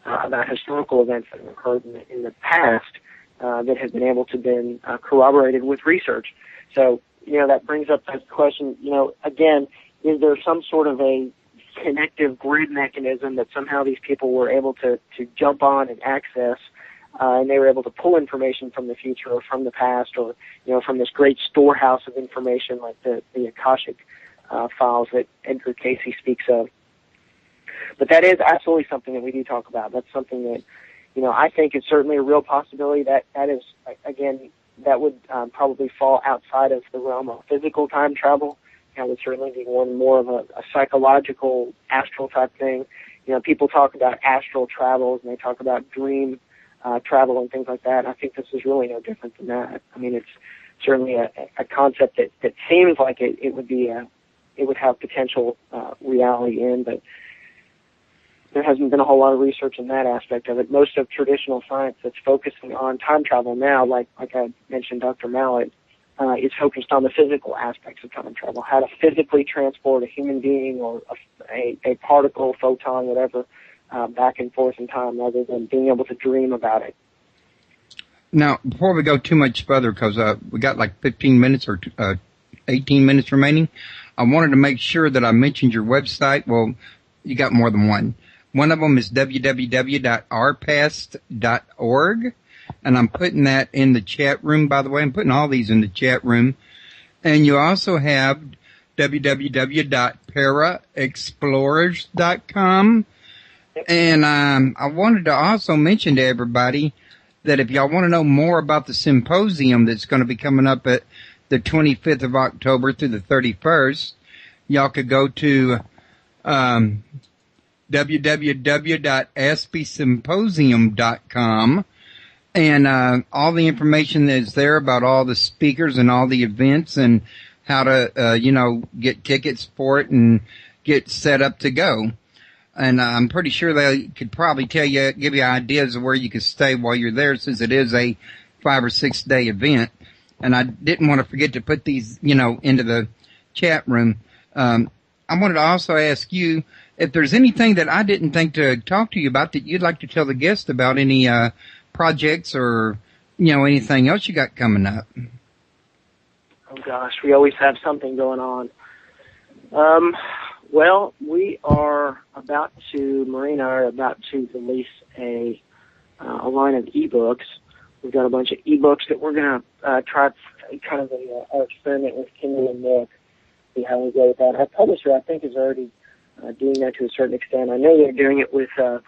about historical events that have occurred in the past that have been able to been corroborated with research. So, that brings up that question, again, is there some sort of a connective grid mechanism that somehow these people were able to jump on and access, and they were able to pull information from the future or from the past, or from this great storehouse of information like the Akashic files that Edgar Cayce speaks of. But that is absolutely something that we do talk about. That's something that I think is certainly a real possibility. That is, again, that would probably fall outside of the realm of physical time travel. That would certainly be one more of a psychological astral type thing. People talk about astral travels and they talk about dream travel and things like that. And I think this is really no different than that. I mean, it's certainly a concept that seems like it would have potential reality in, but there hasn't been a whole lot of research in that aspect of it. Most of traditional science that's focusing on time travel now, like I mentioned, Dr. Mallet, is focused on the physical aspects of time travel, how to physically transport a human being or a particle, photon, whatever, back and forth in time, rather than being able to dream about it. Now, before we go too much further, because we got like 15 minutes or 18 minutes remaining, I wanted to make sure that I mentioned your website. Well, you got more than one. One of them is www.rpast.org, and I'm putting that in the chat room, by the way. I'm putting all these in the chat room. And you also have www.paraexplorers.com. And I wanted to also mention to everybody that if y'all want to know more about the symposium that's going to be coming up at the 25th of October through the 31st, y'all could go to www.aspesymposium.com, and all the information that's there about all the speakers and all the events and how to get tickets for it and get set up to go. And I'm pretty sure they could probably give you ideas of where you could stay while you're there, since it is a 5 or 6 day event. And I didn't want to forget to put these, into the chat room. I wanted to also ask you if there's anything that I didn't think to talk to you about that you'd like to tell the guests about, any projects or, anything else you got coming up. Oh gosh, we always have something going on. Well, we are Marina are about to release a line of ebooks. We've got a bunch of ebooks that we're going to try kind of our experiment with Kindle and Nook, see how we go with that. Our publisher, I think, is already doing that to a certain extent. I know they're doing it with the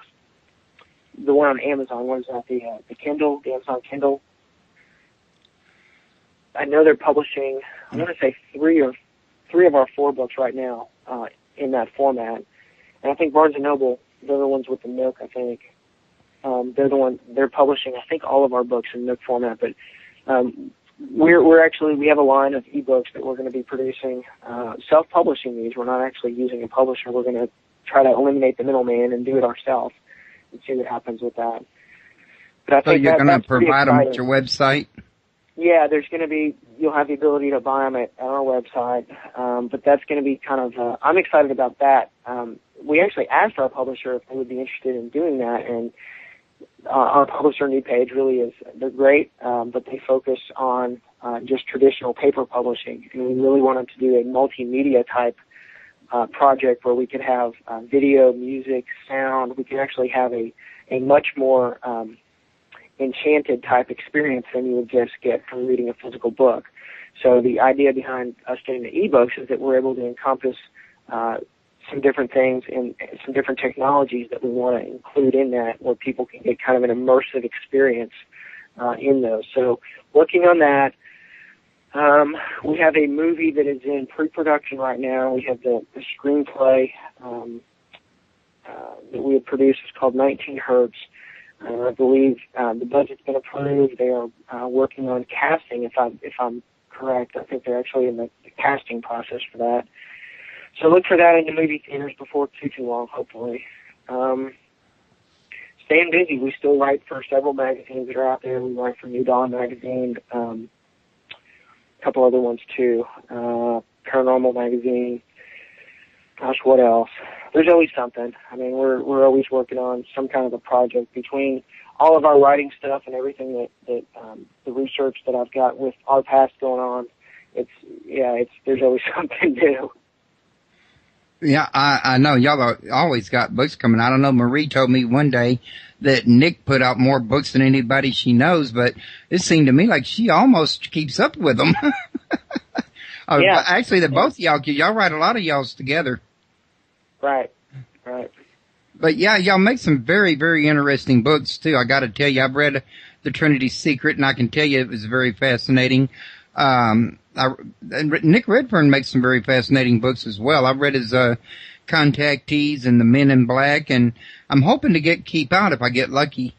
one on Amazon. What is that? The Kindle, the Amazon Kindle. I know they're publishing, I want to say three of our 4 books right now in that format. And I think Barnes & Noble, they're the ones with the Nook, I think. They're publishing, I think, all of our books in Nook format. But we have a line of ebooks that we're going to be producing, self-publishing these. We're not actually using a publisher. We're going to try to eliminate the middleman and do it ourselves and see what happens with that. But I think you're going to provide them at your website? Yeah, you'll have the ability to buy them at our website, but that's going to be kind of, I'm excited about that. We actually asked our publisher if they would be interested in doing that, and our publisher New Page really is, they're great, but they focus on just traditional paper publishing, and we really wanted to do a multimedia type project where we could have video, music, sound. We could actually have a much more enchanted type experience than you would just get from reading a physical book. So the idea behind us getting the ebooks is that we're able to encompass some different things and some different technologies that we want to include in that, where people can get kind of an immersive experience in those. So working on that. We have a movie that is in pre-production right now. We have the screenplay that we have produced. It's called 19 Hertz. I believe the budget's been approved. They are working on casting, if I'm correct. I think they're actually in the casting process for that. So look for that in the movie theaters before too long, hopefully. Staying busy. We still write for several magazines that are out there. We write for New Dawn magazine, a couple other ones too. Paranormal magazine. Gosh, what else? There's always something. I mean, we're always working on some kind of a project between all of our writing stuff and everything that the research that I've got with our past going on. There's always something new. Yeah, I know y'all always got books coming out. I know Marie told me one day that Nick put out more books than anybody she knows, but it seemed to me like she almost keeps up with them. Yeah. Actually, both y'all write a lot of y'all's together. Right. But yeah, y'all make some very, very interesting books too. I got to tell you, I've read The Trinity's Secret, and I can tell you it was very fascinating. Nick Redfern makes some very fascinating books as well. I've read his Contactees and The Men in Black, and I'm hoping to Keep Out if I get lucky.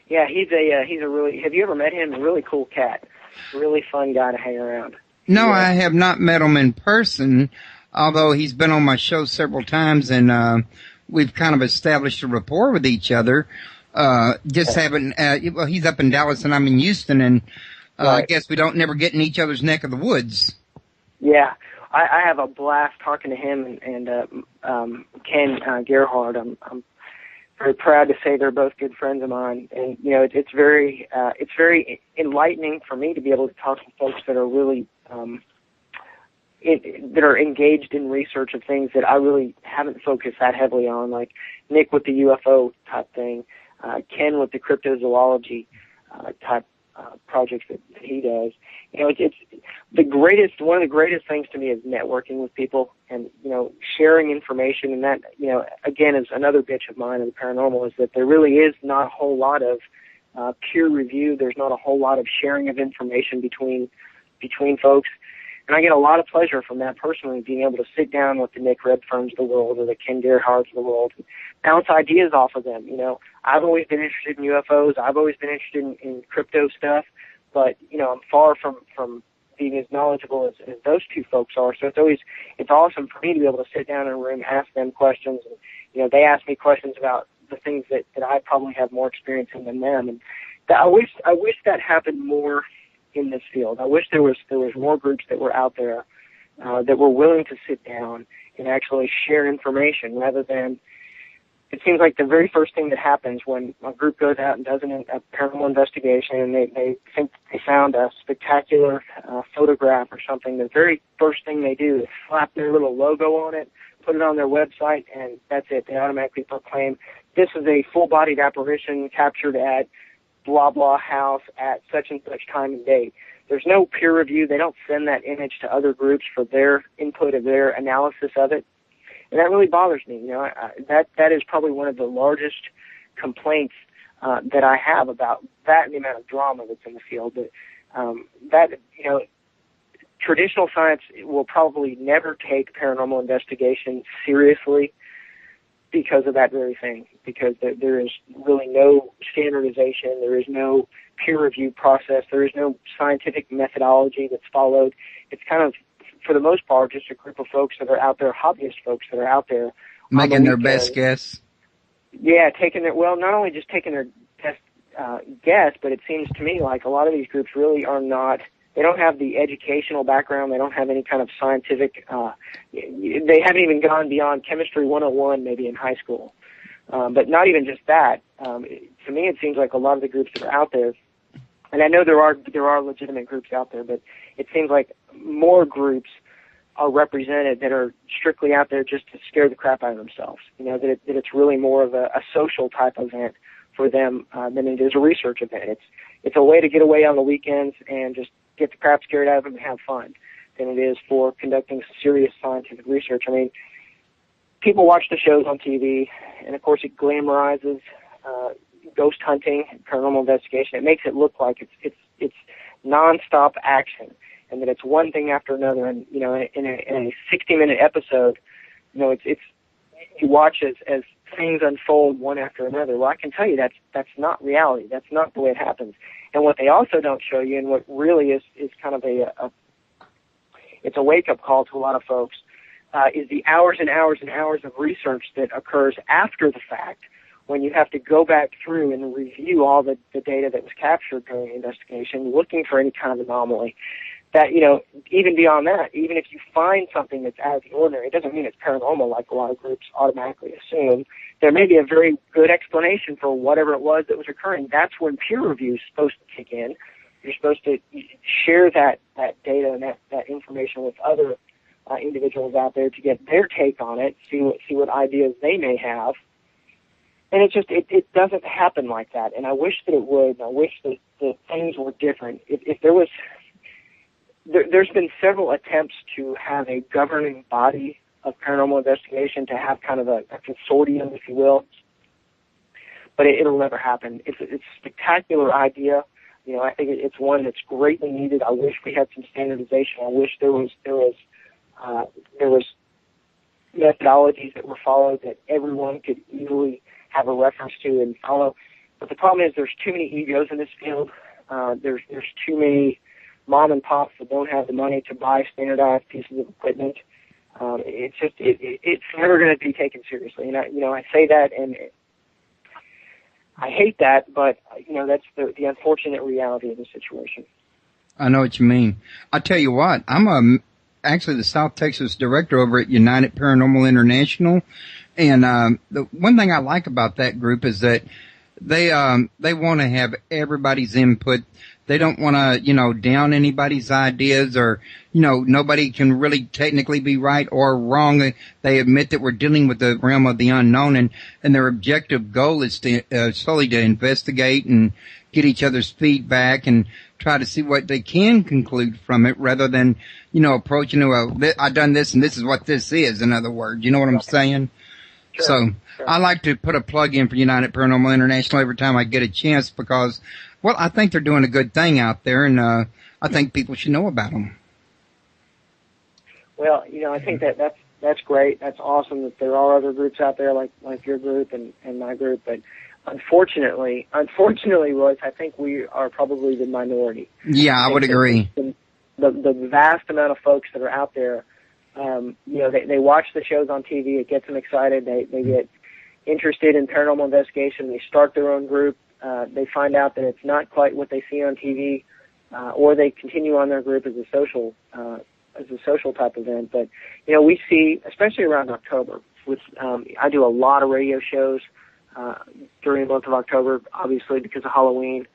Yeah, he's a really. Have you ever met him? A really cool cat. Really fun guy to hang around. No, Yeah. I have not met him in person, although he's been on my show several times, and we've kind of established a rapport with each other. Haven't. Well, he's up in Dallas, and I'm in Houston, and Right. I guess we don't never get in each other's neck of the woods. Yeah, I have a blast talking to him and Ken Gerhard. I'm very proud to say they're both good friends of mine, and it's very enlightening for me to be able to talk to folks that are really that are engaged in research of things that I really haven't focused that heavily on, like Nick with the UFO type thing, Ken with the cryptozoology type projects that he does. It's one of the greatest things to me is networking with people and, sharing information. And that, again, is another bitch of mine in the paranormal, is that there really is not a whole lot of peer review. There's not a whole lot of sharing of information between folks. And I get a lot of pleasure from that personally, being able to sit down with the Nick Redferns of the world or the Ken Gerhards of the world and bounce ideas off of them. I've always been interested in UFOs. I've always been interested in crypto stuff, but, I'm far from being as knowledgeable as those two folks are. So it's awesome for me to be able to sit down in a room, ask them questions, and, they ask me questions about the things that I probably have more experience in than them. And I wish that happened more in this field. I wish there was more groups that were out there that were willing to sit down and actually share information, rather than, it seems like the very first thing that happens when a group goes out and does a paranormal investigation and they think they found a spectacular photograph or something, the very first thing they do is slap their little logo on it, put it on their website, and that's it. They automatically proclaim, this is a full-bodied apparition captured at blah, blah house at such and such time and date. There's no peer review. They don't send that image to other groups for their input of their analysis of it. And that really bothers me. That is probably one of the largest complaints that I have about that and the amount of drama that's in the field. Traditional science will probably never take paranormal investigation seriously, because of that very thing, because there is really no standardization, there is no peer review process, there is no scientific methodology that's followed. It's kind of, for the most part, just a group of folks that are out there, hobbyist folks that are out there making their best guess. Yeah, not only just taking their best guess, but it seems to me like a lot of these groups really are not. They don't have the educational background. They don't have any kind of scientific. They haven't even gone beyond Chemistry 101 maybe in high school. But not even just that. To me, it seems like a lot of the groups that are out there, and I know there are legitimate groups out there, but it seems like more groups are represented that are strictly out there just to scare the crap out of themselves. You know, that it's really more of a social type event for them than it is a research event. It's a way to get away on the weekends and just get the crap scared out of them and have fun than it is for conducting serious scientific research. I mean, people watch the shows on TV, and of course it glamorizes ghost hunting, paranormal investigation. It makes it look like it's nonstop action, and that it's one thing after another. And you know, in a 60-minute episode, you know, it's you watch as things unfold one after another. Well, I can tell you that's not reality. That's not the way it happens. And what they also don't show you, and what really is kind of it's a wake-up call to a lot of folks, is the hours and hours and hours of research that occurs after the fact, when you have to go back through and review all the data that was captured during the investigation, looking for any kind of anomaly. That, you know, even beyond that, even if you find something that's out of the ordinary, it doesn't mean it's paranormal like a lot of groups automatically assume. There may be a very good explanation for whatever it was that was occurring. That's when peer review is supposed to kick in. You're supposed to share that data and that information with other individuals out there to get their take on it, see what ideas they may have. And it doesn't happen like that. And I wish that it would. I wish that things were different. If there was... There's been several attempts to have a governing body of paranormal investigation, to have kind of a consortium, if you will, but it'll never happen. It's a spectacular idea. You know, I think it's one that's greatly needed. I wish we had some standardization. I wish there was methodologies that were followed that everyone could easily have a reference to and follow. But the problem is there's too many egos in this field. There's too many mom and pops that don't have the money to buy standardized pieces of equipment. It's never going to be taken seriously. And I say that, and I hate that, but that's the unfortunate reality of the situation. I know what you mean. I tell you what, I'm actually the South Texas director over at United Paranormal International, and the one thing I like about that group is that they want to have everybody's input. They don't want to, down anybody's ideas, or, nobody can really technically be right or wrong. They admit that we're dealing with the realm of the unknown, and their objective goal is to solely to investigate and get each other's feedback and try to see what they can conclude from it, rather than, approaching it, well, I've done this and this is what this is, in other words. You know what I'm saying? Sure. So I like to put a plug in for United Paranormal International every time I get a chance, because, well, I think they're doing a good thing out there, and I think people should know about them. Well, I think that's great. That's awesome that there are other groups out there like your group and my group, but unfortunately, Royce, I think we are probably the minority. Yeah, I would agree. The vast amount of folks that are out there, they watch the shows on TV. It gets them excited. They get interested in paranormal investigation. They start their own group. They find out that it's not quite what they see on TV, or they continue on their group as a social type event. But we see, especially around October, with I do a lot of radio shows during the month of October, obviously because of Halloween.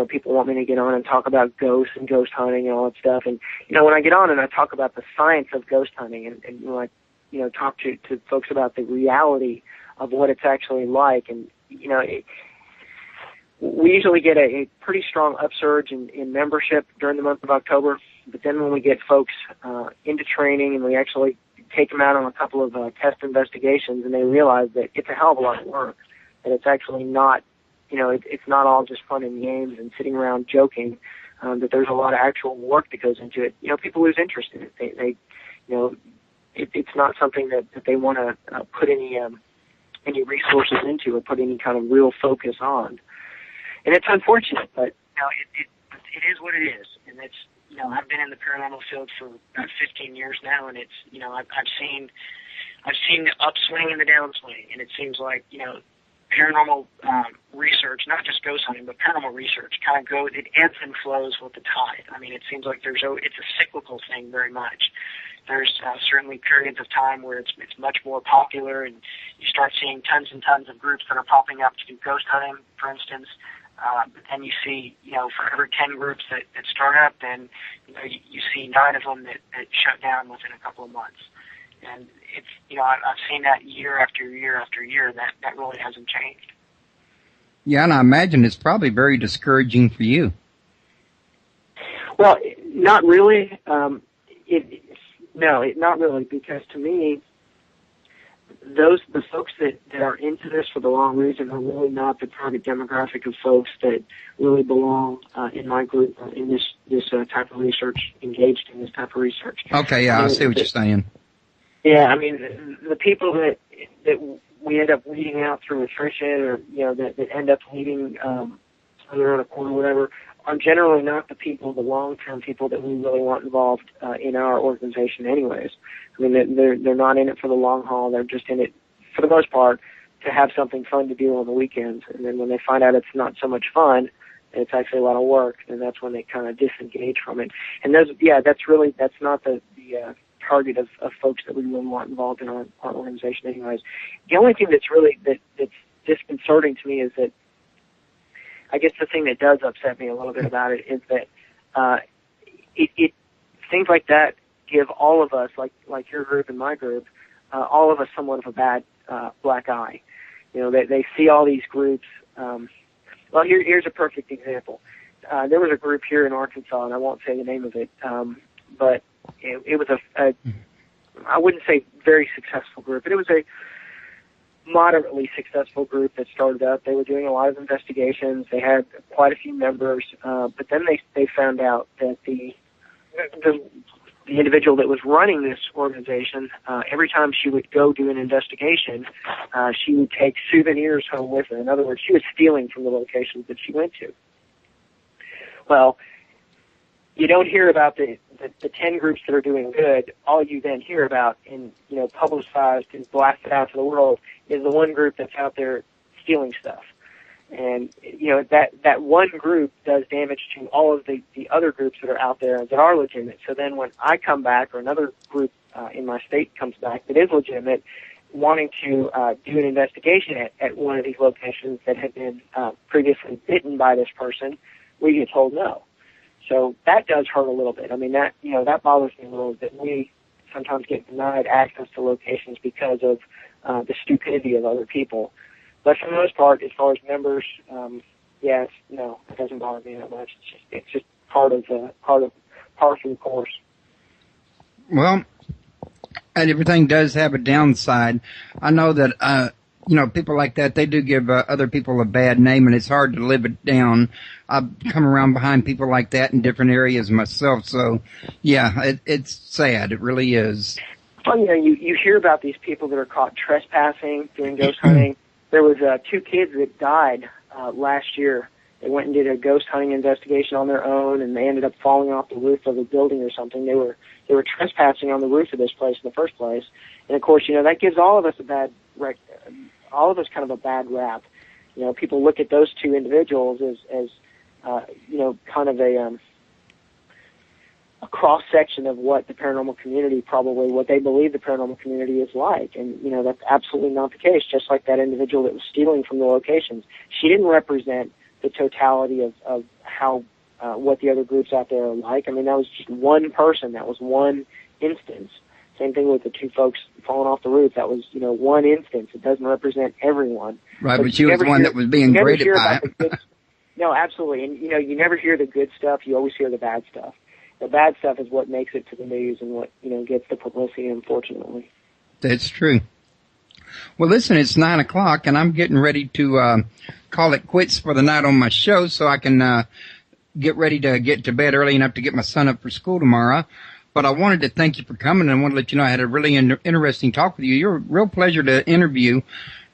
People want me to get on and talk about ghosts and ghost hunting and all that stuff. And when I get on and I talk about the science of ghost hunting and talk to folks about the reality of what it's actually like, and we usually get a pretty strong upsurge in membership during the month of October. But then when we get folks into training and we actually take them out on a couple of test investigations, and they realize that it's a hell of a lot of work, that it's actually not, it's not all just fun and games and sitting around joking, that there's a lot of actual work that goes into it. People lose interest in it. They it's not something that they want to put any resources into or put any kind of real focus on. And it's unfortunate, but it is what it is. And it's, I've been in the paranormal field for about 15 years now, and it's, I've seen the upswing and the downswing, and it seems like, paranormal research, not just ghost hunting, but paranormal research kind of it ebbs and flows with the tide. I mean, it seems like it's a cyclical thing very much. There's certainly periods of time where it's much more popular, and you start seeing tons and tons of groups that are popping up to do ghost hunting, for instance. But then you see, for every 10 groups that start up, then you see 9 of them that shut down within a couple of months. And it's, I've seen that year after year after year. That really hasn't changed. Yeah, and I imagine it's probably very discouraging for you. Well, not really. Not really, because to me, the folks that are into this for the wrong reason are really not the target demographic of folks that really belong in my group in this type of research, engaged in this type of research. Okay, yeah, I see what you're saying. Yeah, I mean, the people that we end up weeding out through attrition, or that end up leaving around a corner or whatever, are generally not the long-term people that we really want involved in our organization anyways. I mean, they're not in it for the long haul. They're just in it, for the most part, to have something fun to do on the weekends. And then when they find out it's not so much fun, and it's actually a lot of work, then that's when they kind of disengage from it. And that's not the target of folks that we really want involved in our organization anyways. The only thing that's disconcerting to me is that, I guess the thing that does upset me a little bit about it is that things like that give all of us, like your group and my group, all of us somewhat of a bad black eye. They see all these groups. Well, here's a perfect example. There was a group here in Arkansas, and I won't say the name of it, but it was a I wouldn't say very successful group, but it was a moderately successful group that started up. They were doing a lot of investigations. They had quite a few members, but then they found out that the individual that was running this organization, every time she would go do an investigation, she would take souvenirs home with her. In other words, she was stealing from the locations that she went to. Well, you don't hear about the 10 groups that are doing good. All you then hear about and publicized and blasted out to the world is the one group that's out there stealing stuff. And that one group does damage to all of the other groups that are out there that are legitimate. So then when I come back, or another group in my state comes back that is legitimate, wanting to do an investigation at one of these locations that had been previously bitten by this person, we get told no. So that does hurt a little bit. I mean, that bothers me a little bit. We sometimes get denied access to locations because of the stupidity of other people. But for the most part, as far as members, it doesn't bother me that much. It's just part of the course. Well, and everything does have a downside. I know that people like that, they do give other people a bad name, and it's hard to live it down. I've come around behind people like that in different areas myself, so yeah, it's sad. It really is. Well, you hear about these people that are caught trespassing, doing ghost hunting. There was 2 kids that died last year. They went and did a ghost hunting investigation on their own, and they ended up falling off the roof of a building or something. They were trespassing on the roof of this place in the first place, and of course, that gives all of us kind of a bad rap. People look at those 2 individuals as kind of a cross section of what the paranormal community, probably what they believe the paranormal community is like, and that's absolutely not the case. Just like that individual that was stealing from the locations, she didn't represent the totality of how what the other groups out there are like. I mean, that was just one person. That was one instance. Same thing with the 2 folks falling off the roof. That was, one instance. It doesn't represent everyone. Right, but she was the one that was being graded by it. No, absolutely. And, you never hear the good stuff. You always hear the bad stuff. The bad stuff is what makes it to the news and what, gets the publicity, unfortunately. That's true. Well, listen, it's 9:00, and I'm getting ready to call it quits for the night on my show so I can get ready to get to bed early enough to get my son up for school tomorrow. But I wanted to thank you for coming, and I want to let you know I had a really interesting talk with you. You're a real pleasure to interview.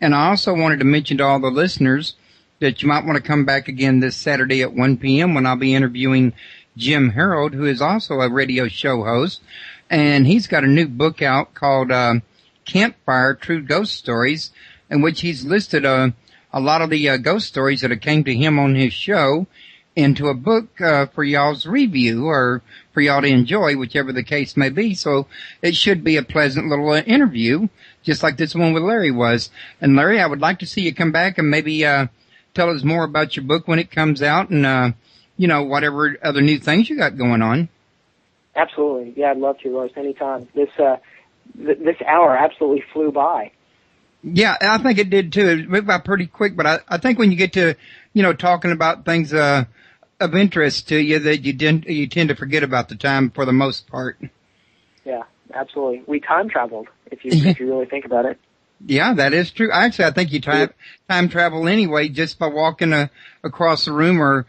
And I also wanted to mention to all the listeners that you might want to come back again this Saturday at 1 p.m. when I'll be interviewing Jim Harold, who is also a radio show host. And he's got a new book out called Campfire, True Ghost Stories, in which he's listed a lot of the ghost stories that have came to him on his show into a book for y'all's review or for y'all to enjoy, whichever the case may be. So it should be a pleasant little interview, just like this one with Larry was. And Larry, I would like to see you come back and maybe tell us more about your book when it comes out and, whatever other new things you got going on. Absolutely. Yeah, I'd love to, Lois, anytime. This hour absolutely flew by. Yeah, I think it did too. It went by pretty quick, but I think when you get to, talking about things of interest to you, that you tend to forget about the time for the most part. Yeah, absolutely. We time traveled, if you really think about it. Yeah, that is true. Actually, I think you time travel anyway, just by walking across the room or,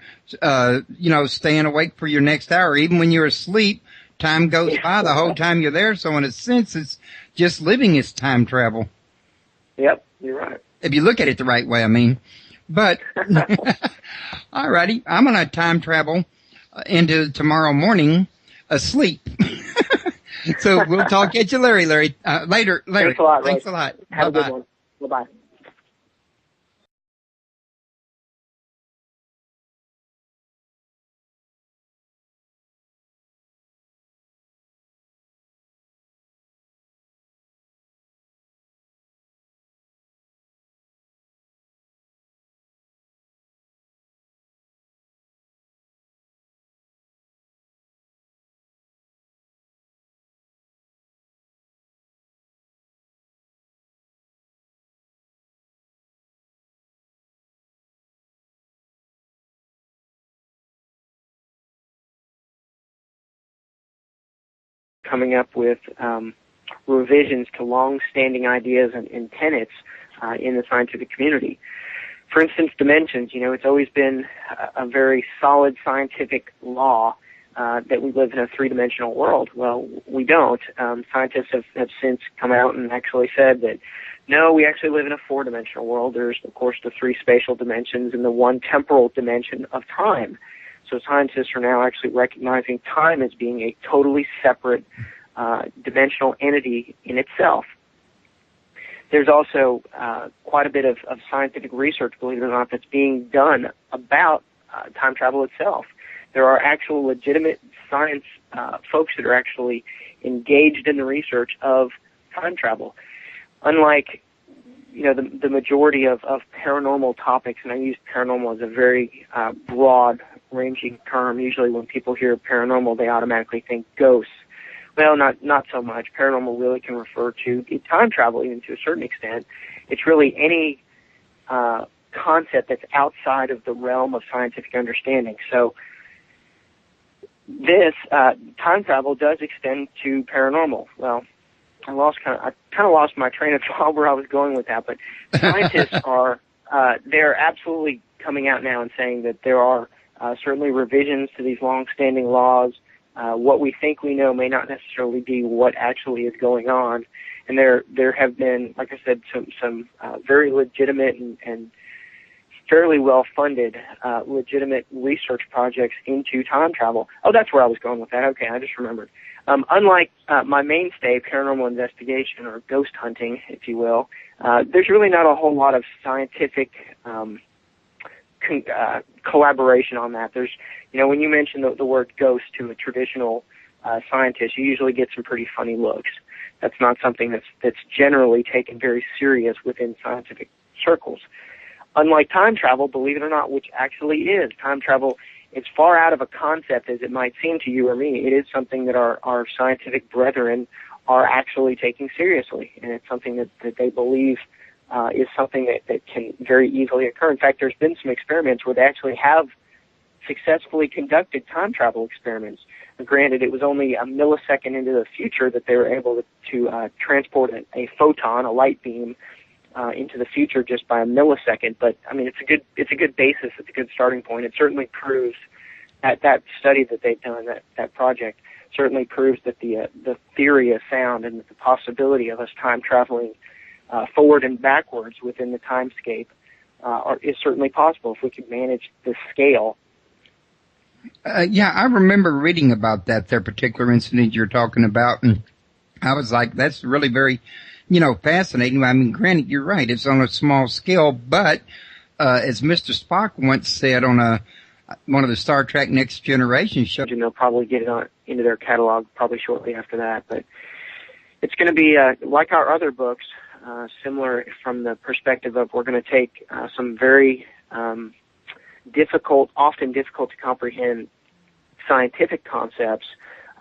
staying awake for your next hour. Even when you're asleep, time goes by the whole time you're there. So in a sense, it's just living is time travel. Yep, you're right. If you look at it the right way, I mean. But, all righty, I'm going to time travel into tomorrow morning asleep. So we'll talk at you, Larry. Later, Larry. Thanks a lot. Thanks a lot. Have Bye-bye. a good one. Bye-bye. Coming up with revisions to long-standing ideas and tenets in the scientific community. For instance, dimensions. It's always been a very solid scientific law that we live in a three-dimensional world. Well, we don't. Scientists have since come out and actually said that, no, we actually live in a four-dimensional world. There's, of course, the three spatial dimensions and the one temporal dimension of time. So scientists are now actually recognizing time as being a totally separate dimensional entity in itself. There's also quite a bit of scientific research, believe it or not, that's being done about time travel itself. There are actual legitimate science folks that are actually engaged in the research of time travel. Unlike the majority of paranormal topics, and I use paranormal as a very broad-ranging term. Usually when people hear paranormal, they automatically think ghosts. Well, not so much. Paranormal really can refer to time travel, even to a certain extent. It's really any concept that's outside of the realm of scientific understanding. So this time travel does extend to paranormal. Well, I kind of lost my train of thought where I was going with that, but scientists they're absolutely coming out now and saying that there are certainly revisions to these long-standing laws. What we think we know may not necessarily be what actually is going on, and there have been, like I said, some very legitimate and fairly well-funded legitimate research projects into time travel. Oh, that's where I was going with that. Okay, I just remembered. Unlike my mainstay, paranormal investigation or ghost hunting, if you will, there's really not a whole lot of scientific collaboration on that. There's, when you mention the word ghost to a traditional scientist, you usually get some pretty funny looks. That's not something that's generally taken very serious within scientific circles. Unlike time travel, believe it or not, which actually is, time travel, as far out of a concept as it might seem to you or me, it is something that our scientific brethren are actually taking seriously, and it's something that they believe is something that can very easily occur. In fact, there's been some experiments where they actually have successfully conducted time travel experiments. Granted, it was only a millisecond into the future that they were able to transport a photon, a light beam, into the future just by a millisecond. But I mean, it's a good basis. It's a good starting point. It certainly proves that study that they've done, that project certainly proves that the theory is sound and that the possibility of us time traveling forward and backwards within the timescape is certainly possible if we can manage the scale. Yeah, I remember reading about that particular incident you're talking about, and I was like, that's really very, fascinating. I mean, granted, you're right, it's on a small scale, but as Mr. Spock once said on one of the Star Trek Next Generation shows, and they'll probably get it into their catalog probably shortly after that, but it's going to be like our other books, similar from the perspective of we're going to take some very often difficult to comprehend scientific concepts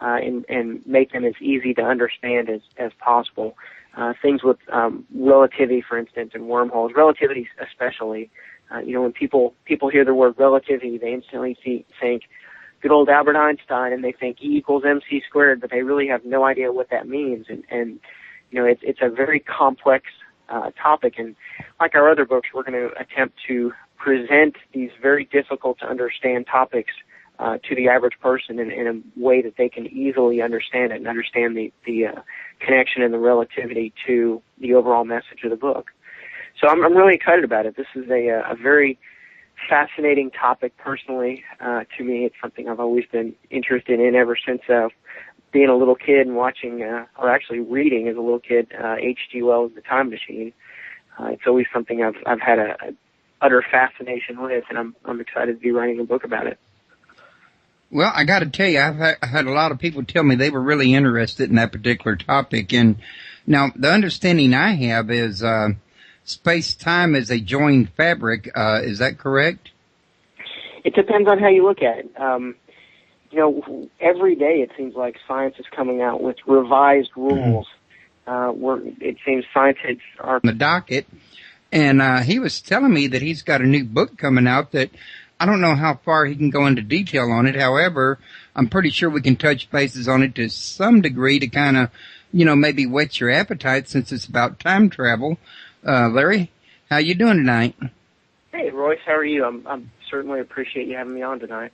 and make them as easy to understand as possible. Things with relativity, for instance, and wormholes. Relativity especially. When people hear the word relativity, they instantly think good old Albert Einstein, and they think E equals MC squared, but they really have no idea what that means. And it's a very complex topic. And like our other books, we're going to attempt to present these very difficult to understand topics to the average person in a way that they can easily understand it and understand the connection and the relativity to the overall message of the book. So I'm really excited about it. This is a very fascinating topic personally to me. It's something I've always been interested in ever since being a little kid and watching, or actually reading as a little kid, H.G. Wells' The Time Machine. It's always something I've had a utter fascination with, and I'm excited to be writing a book about it. Well, I got to tell you, I've had a lot of people tell me they were really interested in that particular topic. And now the understanding I have is space-time is a joined fabric. Is that correct? It depends on how you look at it. Every day it seems like science is coming out with revised rules. It seems scientists are on the docket. And he was telling me that he's got a new book coming out that I don't know how far he can go into detail on it. However, I'm pretty sure we can touch bases on it to some degree to kind of, maybe whet your appetite since it's about time travel. Larry, how you doing tonight? Hey, Royce, how are you? I'm certainly appreciate you having me on tonight.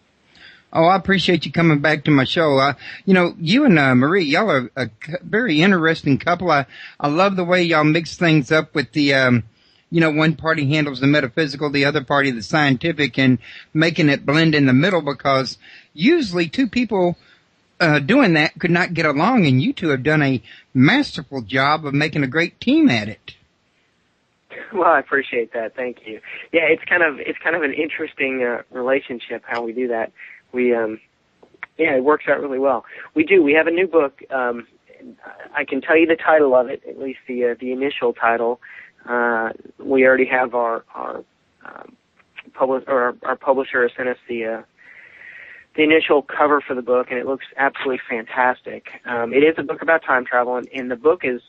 Oh, I appreciate you coming back to my show. You and Marie, y'all are a very interesting couple. I love the way y'all mix things up with the one party handles the metaphysical, the other party the scientific, and making it blend in the middle, because usually two people doing that could not get along, and you two have done a masterful job of making a great team at it. Well, I appreciate that. Thank you. Yeah, it's kind of an interesting relationship how we do that. It works out really well. We have a new book. I can tell you the title of it, at least the initial title. We already have our publisher has sent us the initial cover for the book, and it looks absolutely fantastic. It is a book about time travel, and the book is,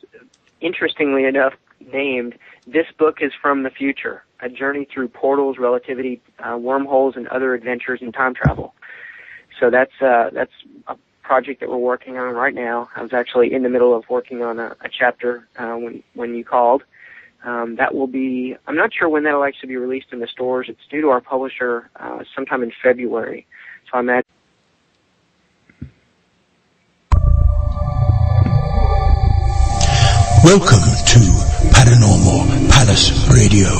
interestingly enough, named "This Book is from the Future: A Journey Through Portals, Relativity, Wormholes, and Other Adventures in Time Travel." So that's a project that we're working on right now. I was actually in the middle of working on a chapter when you called. That will be, I'm not sure when that will actually be released in the stores. It's due to our publisher sometime in February. So I'm at. Welcome to Paranormal Palace Radio,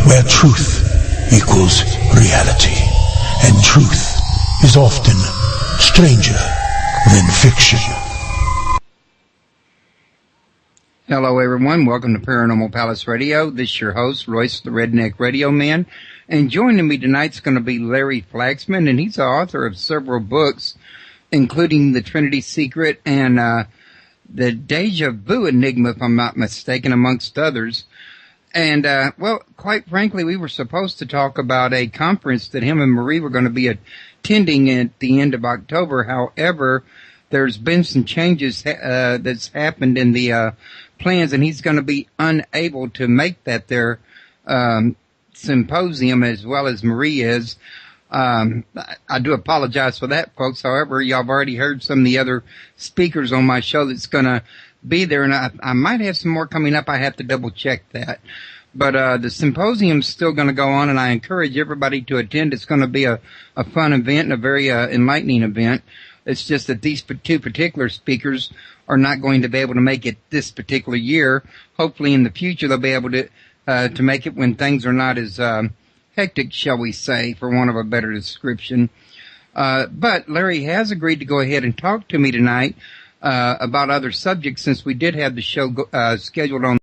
where truth equals reality, and truth is often stranger than fiction. Hello, everyone. Welcome to Paranormal Palace Radio. This is your host, Royce the Redneck Radio Man. And joining me tonight's going to be Larry Flaxman, and he's the author of several books, including The Trinity Secret and The Deja Vu Enigma, if I'm not mistaken, amongst others. And, quite frankly, we were supposed to talk about a conference that him and Marie were going to be attending at the end of October. However, there's been some changes that's happened in the plans, and he's going to be unable to make that their symposium, as well as Marie is. I do apologize for that, folks. However, y'all have already heard some of the other speakers on my show that's going to be there, and I might have some more coming up. I have to double check that. But the symposium's still going to go on, and I encourage everybody to attend. It's going to be a fun event and a very enlightening event. It's just that these two particular speakers are not going to be able to make it this particular year. Hopefully in the future they'll be able to make it when things are not as hectic, shall we say, for want of a better description. But Larry has agreed to go ahead and talk to me tonight about other subjects, since we did have the show scheduled on